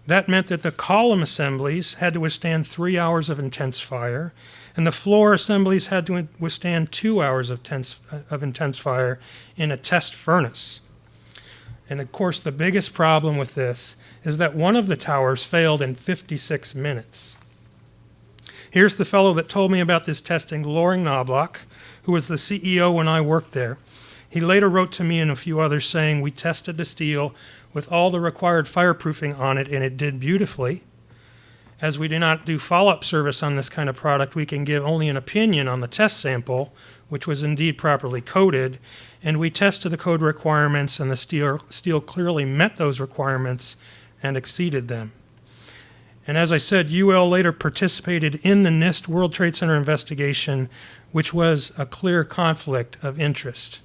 That meant that the column assemblies had to withstand 3 hours of intense fire, and the floor assemblies had to withstand 2 hours of intense fire in a test furnace. And of course, the biggest problem with this is that one of the towers failed in 56 minutes. Here's the fellow that told me about this testing, Loring Knobloch, who was the CEO when I worked there. He later wrote to me and a few others saying, "We tested the steel with all the required fireproofing on it, and it did beautifully. As we do not do follow-up service on this kind of product, we can give only an opinion on the test sample, which was indeed properly coded, and we tested the code requirements, and the steel clearly met those requirements and exceeded them." And as I said, UL later participated in the NIST World Trade Center investigation, which was a clear conflict of interest.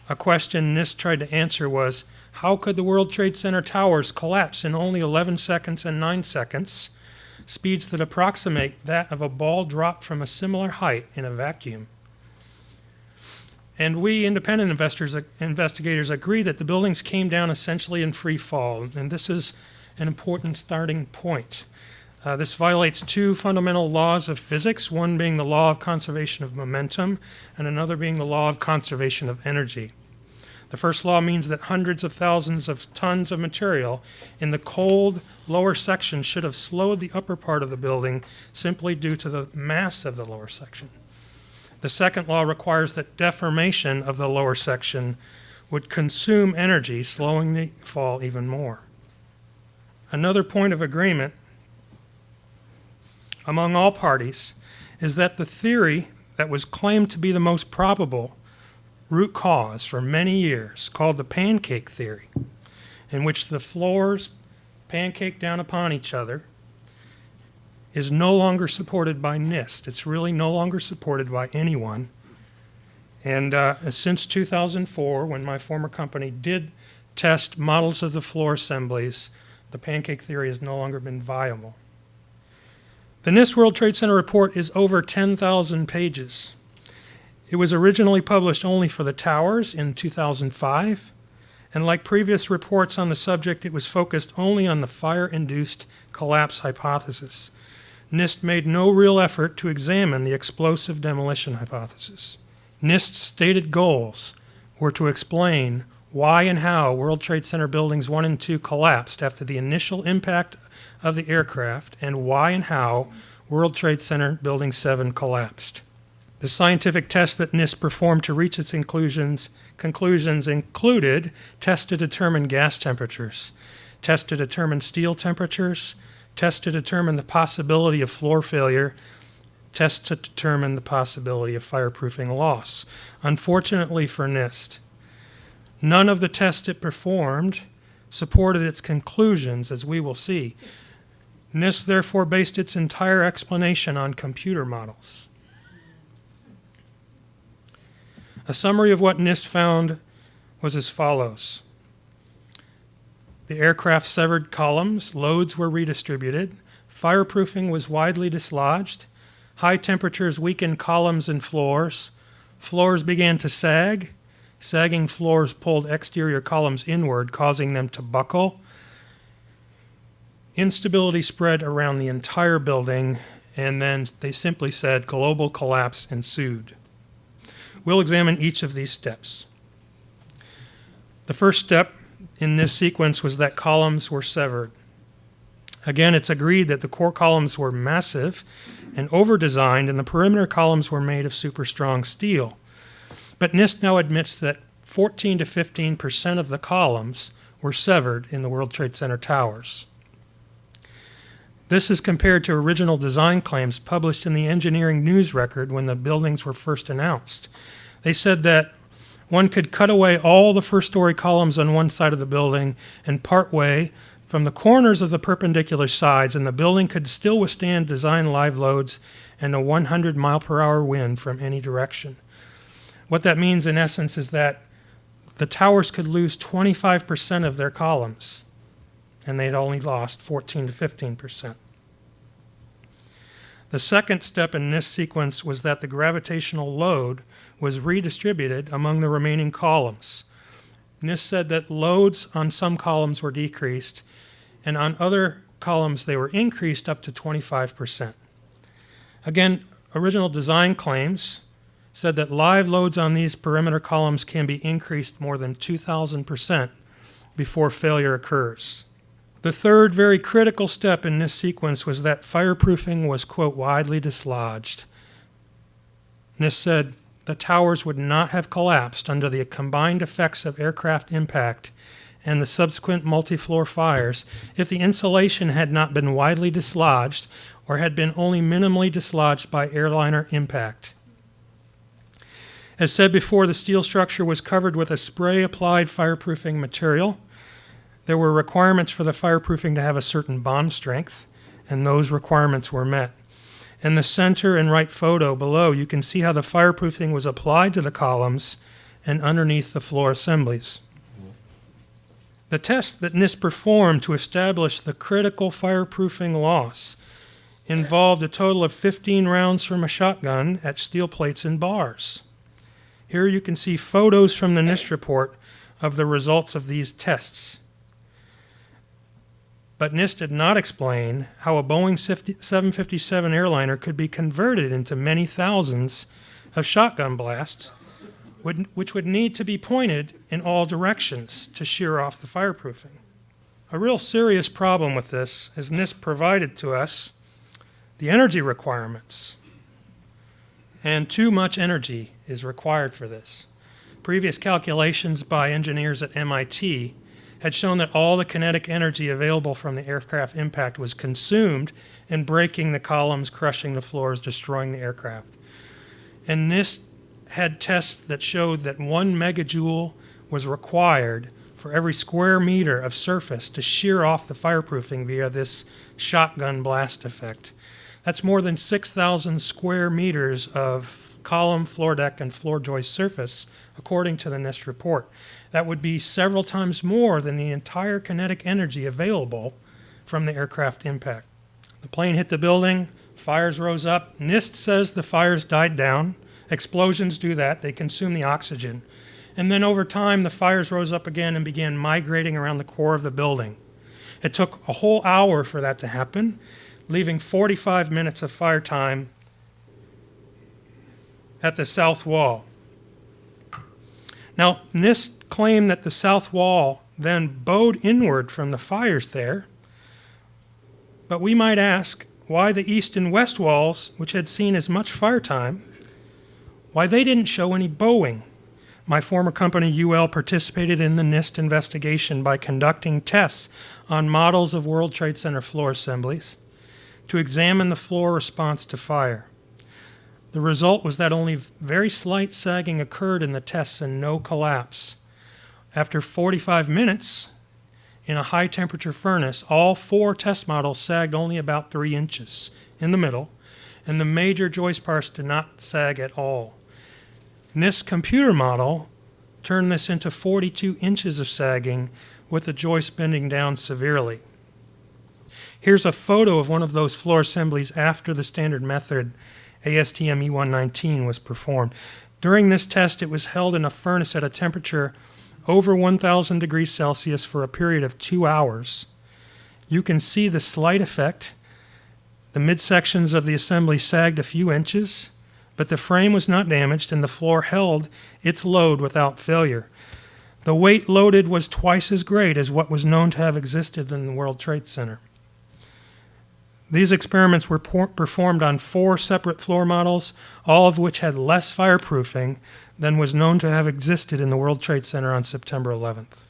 A question NIST tried to answer was, how could the World Trade Center towers collapse in only 11 seconds and 9 seconds, speeds that approximate that of a ball dropped from a similar height in a vacuum? And we independent investigators agree that the buildings came down essentially in free fall, and this is an important starting point. This violates two fundamental laws of physics, one being the law of conservation of momentum, and another being the law of conservation of energy. The first law means that hundreds of thousands of tons of material in the cold lower section should have slowed the upper part of the building simply due to the mass of the lower section. The second law requires that deformation of the lower section would consume energy, slowing the fall even more. Another point of agreement among all parties is that the theory that was claimed to be the most probable root cause for many years, called the pancake theory, in which the floors pancake down upon each other, is no longer supported by NIST. It's really no longer supported by anyone. And since 2004, when my former company did test models of the floor assemblies, the pancake theory has no longer been viable. The NIST World Trade Center report is over 10,000 pages. It was originally published only for the towers in 2005, and like previous reports on the subject, it was focused only on the fire-induced collapse hypothesis. NIST made no real effort to examine the explosive demolition hypothesis. NIST's stated goals were to explain why and how World Trade Center buildings 1 and 2 collapsed after the initial impact of the aircraft, and why and how World Trade Center building 7 collapsed. The scientific tests that NIST performed to reach its conclusions included tests to determine gas temperatures, tests to determine steel temperatures, tests to determine the possibility of floor failure, tests to determine the possibility of fireproofing loss. Unfortunately for NIST, none of the tests it performed supported its conclusions, as we will see. NIST therefore based its entire explanation on computer models. A summary of what NIST found was as follows. The aircraft severed columns, loads were redistributed, fireproofing was widely dislodged, high temperatures weakened columns and floors, floors began to sag, sagging floors pulled exterior columns inward, causing them to buckle. Instability spread around the entire building, and then they simply said global collapse ensued. We'll examine each of these steps. The first step in this sequence was that columns were severed. Again, it's agreed that the core columns were massive and over-designed, and the perimeter columns were made of super strong steel. But NIST now admits that 14 to 15% of the columns were severed in the World Trade Center towers. This is compared to original design claims published in the Engineering News Record when the buildings were first announced. They said that one could cut away all the first-story columns on one side of the building and part way from the corners of the perpendicular sides, and the building could still withstand design live loads and a 100-mile-per-hour wind from any direction. What that means, in essence, is that the towers could lose 25% of their columns, and they'd only lost 14 to 15%. The second step in this sequence was that the gravitational load was redistributed among the remaining columns. NIST said that loads on some columns were decreased, and on other columns they were increased up to 25%. Again, original design claims said that live loads on these perimeter columns can be increased more than 2,000% before failure occurs. The third very critical step in this sequence was that fireproofing was, quote, widely dislodged. NIST said the towers would not have collapsed under the combined effects of aircraft impact and the subsequent multi-floor fires if the insulation had not been widely dislodged or had been only minimally dislodged by airliner impact. As said before, the steel structure was covered with a spray-applied fireproofing material. There were requirements for the fireproofing to have a certain bond strength, and those requirements were met. In the center and right photo below, you can see how the fireproofing was applied to the columns and underneath the floor assemblies. The test that NIST performed to establish the critical fireproofing loss involved a total of 15 rounds from a shotgun at steel plates and bars. Here you can see photos from the NIST report of the results of these tests. But NIST did not explain how a Boeing 757 airliner could be converted into many thousands of shotgun blasts, which would need to be pointed in all directions to shear off the fireproofing. A real serious problem with this is NIST provided to us the energy requirements, and too much energy is required for this. Previous calculations by engineers at MIT had shown that all the kinetic energy available from the aircraft impact was consumed in breaking the columns, crushing the floors, destroying the aircraft. And NIST had tests that showed that 1 megajoule was required for every square meter of surface to shear off the fireproofing via this shotgun blast effect. That's more than 6,000 square meters of column, floor deck, and floor joist surface, according to the NIST report. That would be several times more than the entire kinetic energy available from the aircraft impact. The plane hit the building, fires rose up. NIST says the fires died down. Explosions do that. They consume the oxygen. And then over time, the fires rose up again and began migrating around the core of the building. It took a whole hour for that to happen, leaving 45 minutes of fire time at the south wall. Now, NIST claimed that the south wall then bowed inward from the fires there, but we might ask why the east and west walls, which had seen as much fire time, why they didn't show any bowing. My former company, UL, participated in the NIST investigation by conducting tests on models of World Trade Center floor assemblies to examine the floor response to fire. The result was that only very slight sagging occurred in the tests and no collapse. After 45 minutes, in a high-temperature furnace, all 4 test models sagged only about 3 inches in the middle, and the major joist parts did not sag at all. NIST's computer model turned this into 42 inches of sagging, with the joist bending down severely. Here's a photo of one of those floor assemblies after the standard method ASTM E119 was performed. During this test, it was held in a furnace at a temperature over 1,000 degrees Celsius for a period of 2 hours. You can see the slight effect. The midsections of the assembly sagged a few inches, but the frame was not damaged and the floor held its load without failure. The weight loaded was twice as great as what was known to have existed in the World Trade Center. These experiments were performed on 4 separate floor models, all of which had less fireproofing than was known to have existed in the World Trade Center on September 11th.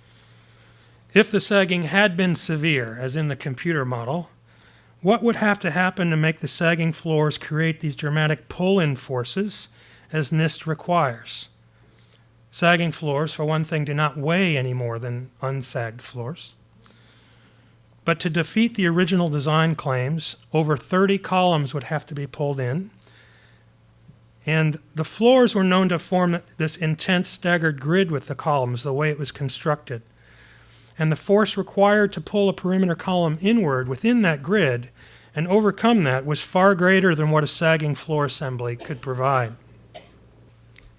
If the sagging had been severe, as in the computer model, what would have to happen to make the sagging floors create these dramatic pull-in forces, as NIST requires? Sagging floors, for one thing, do not weigh any more than unsagged floors. But to defeat the original design claims, over 30 columns would have to be pulled in, and the floors were known to form this intense staggered grid with the columns, the way it was constructed. And the force required to pull a perimeter column inward within that grid and overcome that was far greater than what a sagging floor assembly could provide.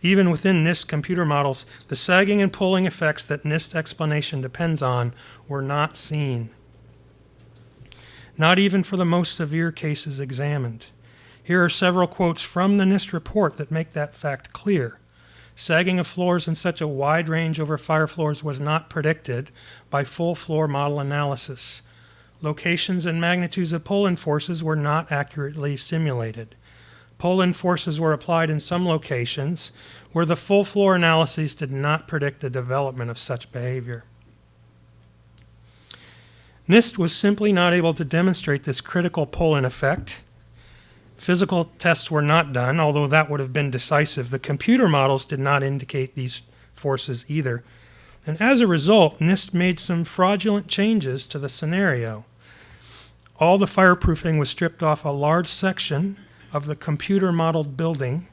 Even within NIST computer models, the sagging and pulling effects that NIST explanation depends on were not seen. Not even for the most severe cases examined. Here are several quotes from the NIST report that make that fact clear. Sagging of floors in such a wide range over fire floors was not predicted by full floor model analysis. Locations and magnitudes of pull-in forces were not accurately simulated. Pull-in forces were applied in some locations where the full floor analyses did not predict the development of such behavior. NIST was simply not able to demonstrate this critical pull-in effect. Physical tests were not done, although that would have been decisive. The computer models did not indicate these forces either. And as a result, NIST made some fraudulent changes to the scenario. All the fireproofing was stripped off a large section of the computer-modeled building,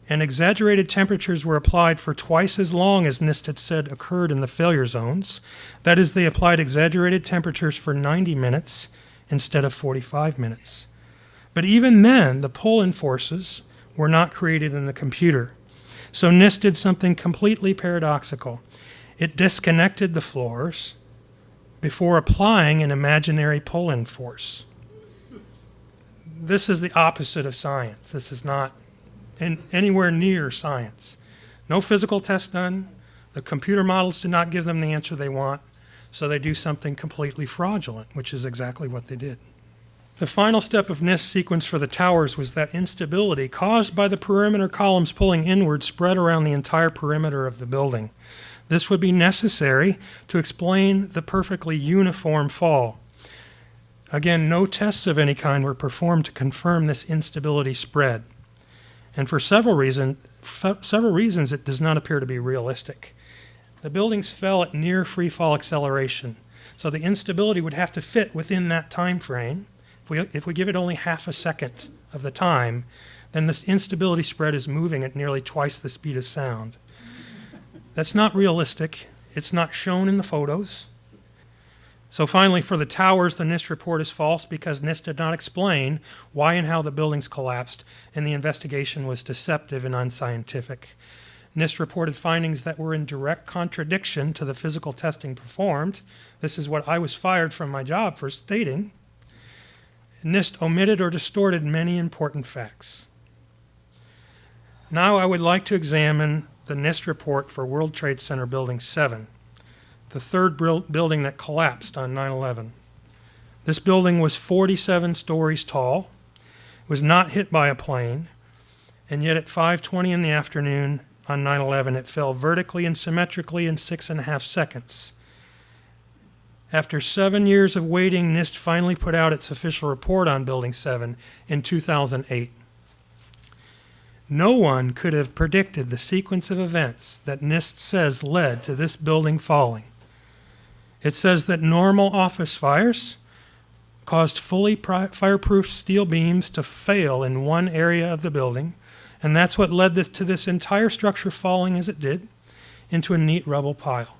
and exaggerated temperatures were applied for twice as long as NIST had said occurred in the failure zones. That is, they applied exaggerated temperatures for 90 minutes instead of 45 minutes. But even then, the pull-in forces were not created in the computer. So NIST did something completely paradoxical. It disconnected the floors before applying an imaginary pull-in force. This is the opposite of science. This is not anywhere near science. No physical test done. The computer models did not give them the answer they want, so they do something completely fraudulent, which is exactly what they did. The final step of NIST's sequence for the towers was that instability caused by the perimeter columns pulling inward spread around the entire perimeter of the building. This would be necessary to explain the perfectly uniform fall. Again, no tests of any kind were performed to confirm this instability spread. And for several reasons, it does not appear to be realistic. The buildings fell at near free fall acceleration, so the instability would have to fit within that time frame. If we give it only half a second of the time, then this instability spread is moving at nearly twice the speed of sound. That's not realistic. It's not shown in the photos. So finally, for the towers, the NIST report is false because NIST did not explain why and how the buildings collapsed, and the investigation was deceptive and unscientific. NIST reported findings that were in direct contradiction to the physical testing performed. This is what I was fired from my job for stating. NIST omitted or distorted many important facts. Now I would like to examine the NIST report for World Trade Center Building 7, the third building that collapsed on 9/11. This building was 47 stories tall, was not hit by a plane, and yet at 5:20 in the afternoon on 9/11 it fell vertically and symmetrically in 6.5 seconds. After 7 years of waiting, NIST finally put out its official report on Building 7 in 2008. No one could have predicted the sequence of events that NIST says led to this building falling. It says that normal office fires caused fully fireproof steel beams to fail in one area of the building, and that's what led to this entire structure falling as it did into a neat rubble pile.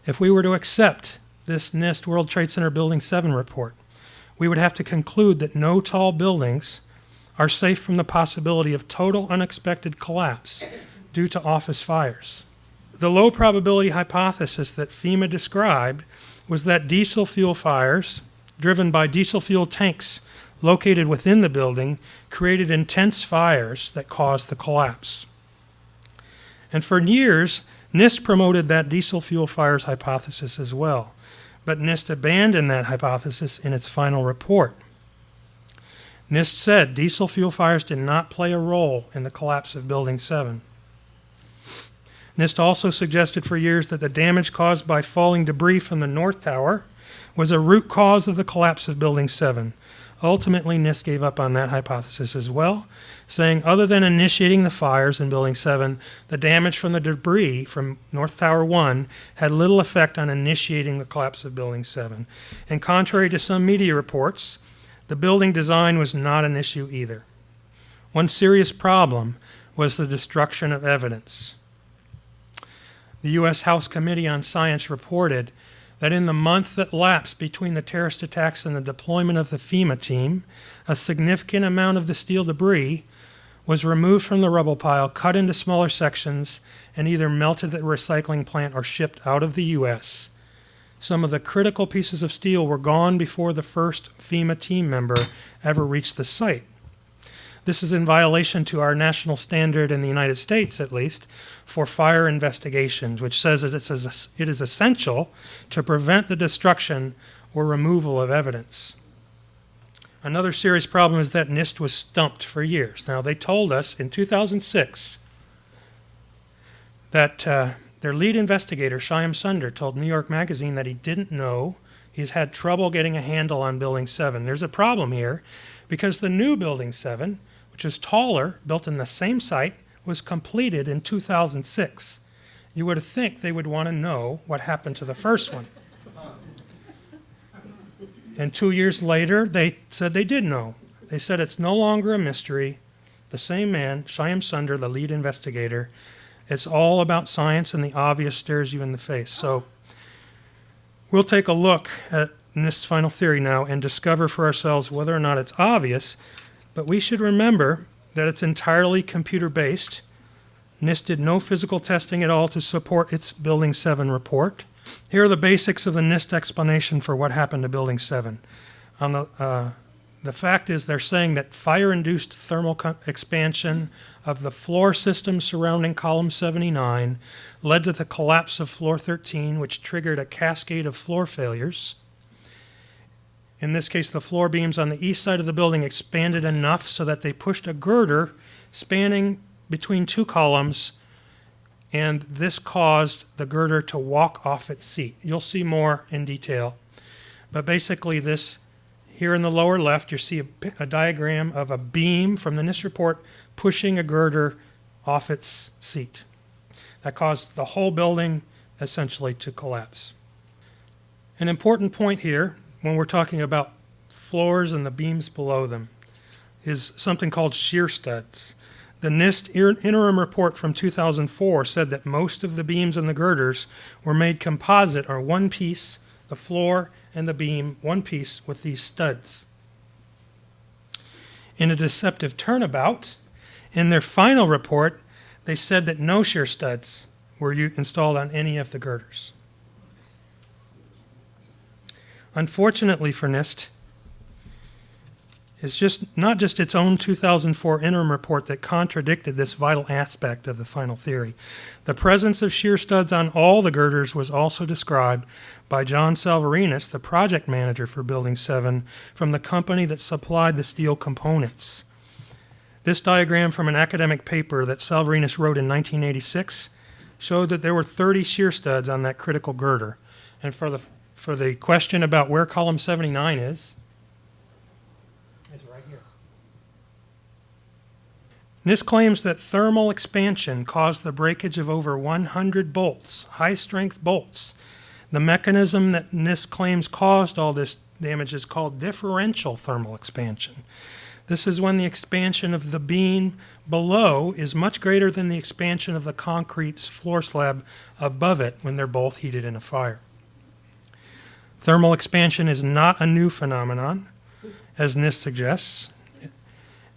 If we were to accept this NIST World Trade Center Building 7 report, we would have to conclude that no tall buildings are safe from the possibility of total unexpected collapse due to office fires. The low probability hypothesis that FEMA described was that diesel fuel fires, driven by diesel fuel tanks located within the building, created intense fires that caused the collapse. And for years, NIST promoted that diesel fuel fires hypothesis as well, but NIST abandoned that hypothesis in its final report. NIST said diesel fuel fires did not play a role in the collapse of Building 7. NIST also suggested for years that the damage caused by falling debris from the North Tower was a root cause of the collapse of Building 7. Ultimately, NIST gave up on that hypothesis as well, saying other than initiating the fires in Building 7, the damage from the debris from North Tower 1 had little effect on initiating the collapse of Building 7. And contrary to some media reports, the building design was not an issue either. One serious problem was the destruction of evidence. The U.S. House Committee on Science reported that in the month that lapsed between the terrorist attacks and the deployment of the FEMA team, a significant amount of the steel debris was removed from the rubble pile, cut into smaller sections, and either melted at a recycling plant or shipped out of the U.S. Some of the critical pieces of steel were gone before the first FEMA team member ever reached the site. This is in violation to our national standard in the United States, at least, for fire investigations, which says that it is essential to prevent the destruction or removal of evidence. Another serious problem is that NIST was stumped for years. Now, they told us in 2006 that their lead investigator, Shyam Sunder, told New York Magazine that he didn't know. He's had trouble getting a handle on Building 7. There's a problem here because the new Building 7, which is taller, built in the same site, was completed in 2006. You would think they would want to know what happened to the first one. And 2 years later, they said they did know. They said it's no longer a mystery. The same man, Shyam Sunder, the lead investigator, it's all about science, and the obvious stares you in the face. So we'll take a look at NIST's final theory now and discover for ourselves whether or not it's obvious, but we should remember that it's entirely computer-based. NIST did no physical testing at all to support its Building 7 report. Here are the basics of the NIST explanation for what happened to Building 7. The fact is they're saying that fire-induced thermal expansion of the floor system surrounding column 79 led to the collapse of floor 13, which triggered a cascade of floor failures. In this case, the floor beams on the east side of the building expanded enough so that they pushed a girder spanning between two columns, and this caused the girder to walk off its seat. You'll see more in detail. But basically this, here in the lower left, you see a diagram of a beam from the NIST report pushing a girder off its seat. That caused the whole building essentially to collapse. An important point here, when we're talking about floors and the beams below them, is something called shear studs. The NIST interim report from 2004 said that most of the beams and the girders were made composite, or one piece, the floor and the beam, one piece with these studs. In a deceptive turnabout, in their final report, they said that no shear studs were installed on any of the girders. Unfortunately for NIST, it's not just its own 2004 interim report that contradicted this vital aspect of the final theory. The presence of shear studs on all the girders was also described by John Salvarinis, the project manager for Building 7, from the company that supplied the steel components. This diagram from an academic paper that Salvarinis wrote in 1986 showed that there were 30 shear studs on that critical girder. And for the question about where column 79 is, it's right here. NIST claims that thermal expansion caused the breakage of over 100 bolts, high-strength bolts. The mechanism that NIST claims caused all this damage is called differential thermal expansion. This is when the expansion of the beam below is much greater than the expansion of the concrete's floor slab above it when they're both heated in a fire. Thermal expansion is not a new phenomenon, as NIST suggests,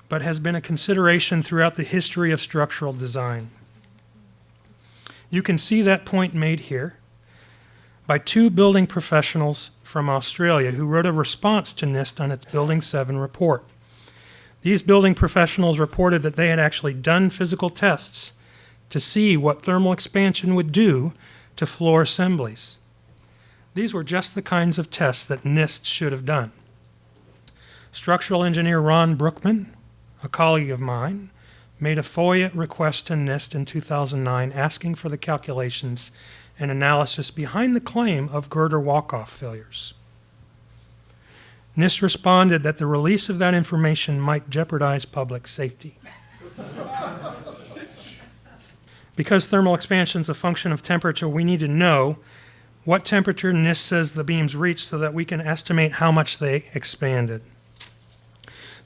but has been a consideration throughout the history of structural design. You can see that point made here by two building professionals from Australia who wrote a response to NIST on its Building 7 report. These building professionals reported that they had actually done physical tests to see what thermal expansion would do to floor assemblies. These were just the kinds of tests that NIST should have done. Structural engineer Ron Brookman, a colleague of mine, made a FOIA request to NIST in 2009 asking for the calculations and analysis behind the claim of girder walk-off failures. NIST responded that the release of that information might jeopardize public safety. Because thermal expansion is a function of temperature, we need to know what temperature NIST says the beams reach so that we can estimate how much they expanded.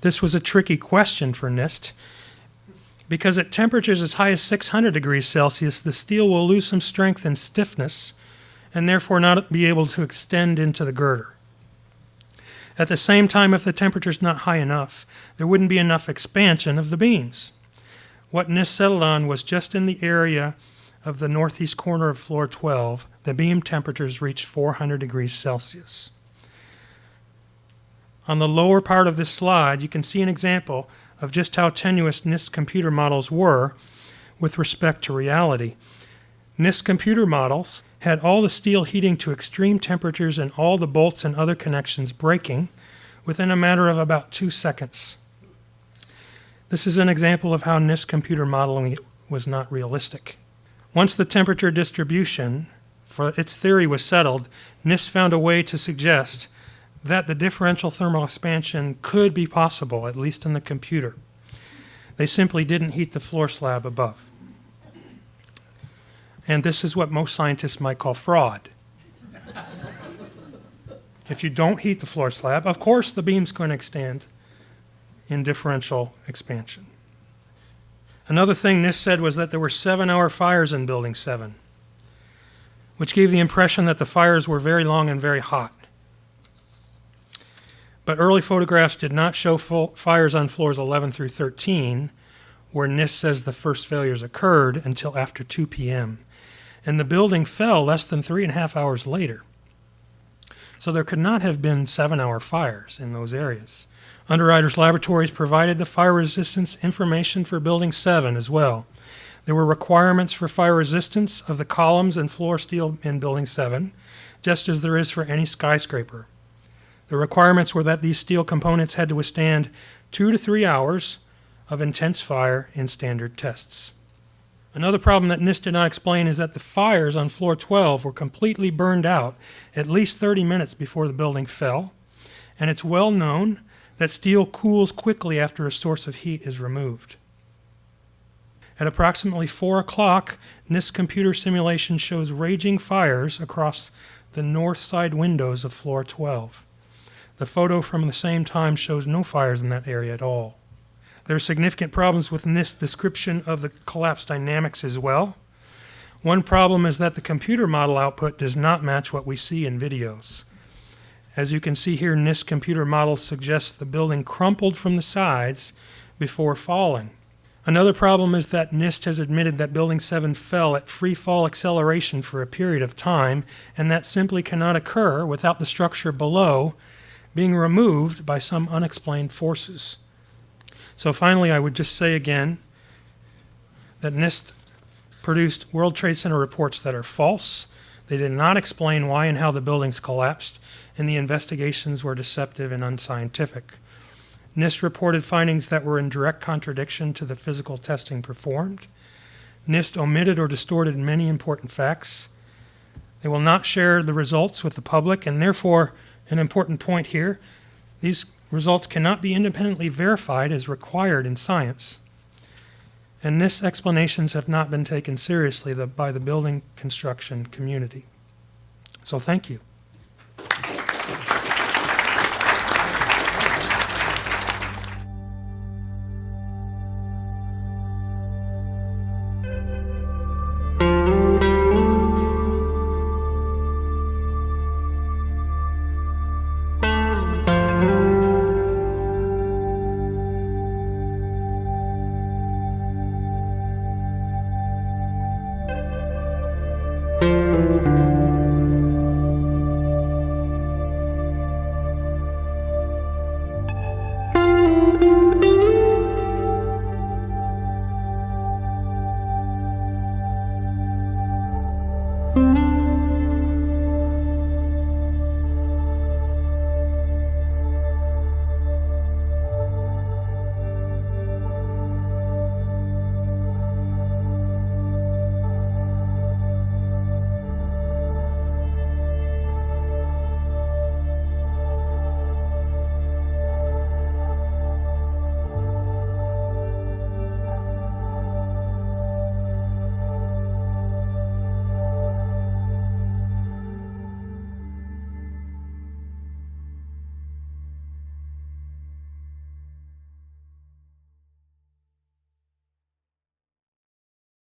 This was a tricky question for NIST because at temperatures as high as 600 degrees Celsius, the steel will lose some strength and stiffness and therefore not be able to extend into the girder. At the same time, if the temperature is not high enough, there wouldn't be enough expansion of the beams. What NIST settled on was just in the area of the northeast corner of floor 12, the beam temperatures reached 400 degrees Celsius. On the lower part of this slide, you can see an example of just how tenuous NIST computer models were with respect to reality. NIST computer models had all the steel heating to extreme temperatures and all the bolts and other connections breaking within a matter of about 2 seconds. This is an example of how NIST computer modeling was not realistic. Once the temperature distribution for its theory was settled, NIST found a way to suggest that the differential thermal expansion could be possible, at least in the computer. They simply didn't heat the floor slab above. And this is what most scientists might call fraud. If you don't heat the floor slab, of course the beam's going to extend in differential expansion. Another thing NIST said was that there were 7-hour fires in Building 7, which gave the impression that the fires were very long and very hot. But early photographs did not show fires on floors 11 through 13, where NIST says the first failures occurred, until after 2 p.m. And the building fell less than 3.5 hours later. So there could not have been 7-hour fires in those areas. Underwriters Laboratories provided the fire resistance information for Building 7 as well. There were requirements for fire resistance of the columns and floor steel in Building 7, just as there is for any skyscraper. The requirements were that these steel components had to withstand 2 to 3 hours of intense fire in standard tests. Another problem that NIST did not explain is that the fires on floor 12 were completely burned out at least 30 minutes before the building fell, and it's well known that steel cools quickly after a source of heat is removed. At approximately 4 o'clock, NIST computer simulation shows raging fires across the north side windows of floor 12. The photo from the same time shows no fires in that area at all. There are significant problems with NIST's description of the collapse dynamics as well. One problem is that the computer model output does not match what we see in videos. As you can see here, NIST computer model suggests the building crumpled from the sides before falling. Another problem is that NIST has admitted that Building 7 fell at free fall acceleration for a period of time, and that simply cannot occur without the structure below being removed by some unexplained forces. So finally, I would just say again that NIST produced World Trade Center reports that are false. They did not explain why and how the buildings collapsed, and the investigations were deceptive and unscientific. NIST reported findings that were in direct contradiction to the physical testing performed. NIST omitted or distorted many important facts. They will not share the results with the public, and therefore, an important point here, these results cannot be independently verified as required in science. And NIST's explanations have not been taken seriously by the building construction community. So thank you.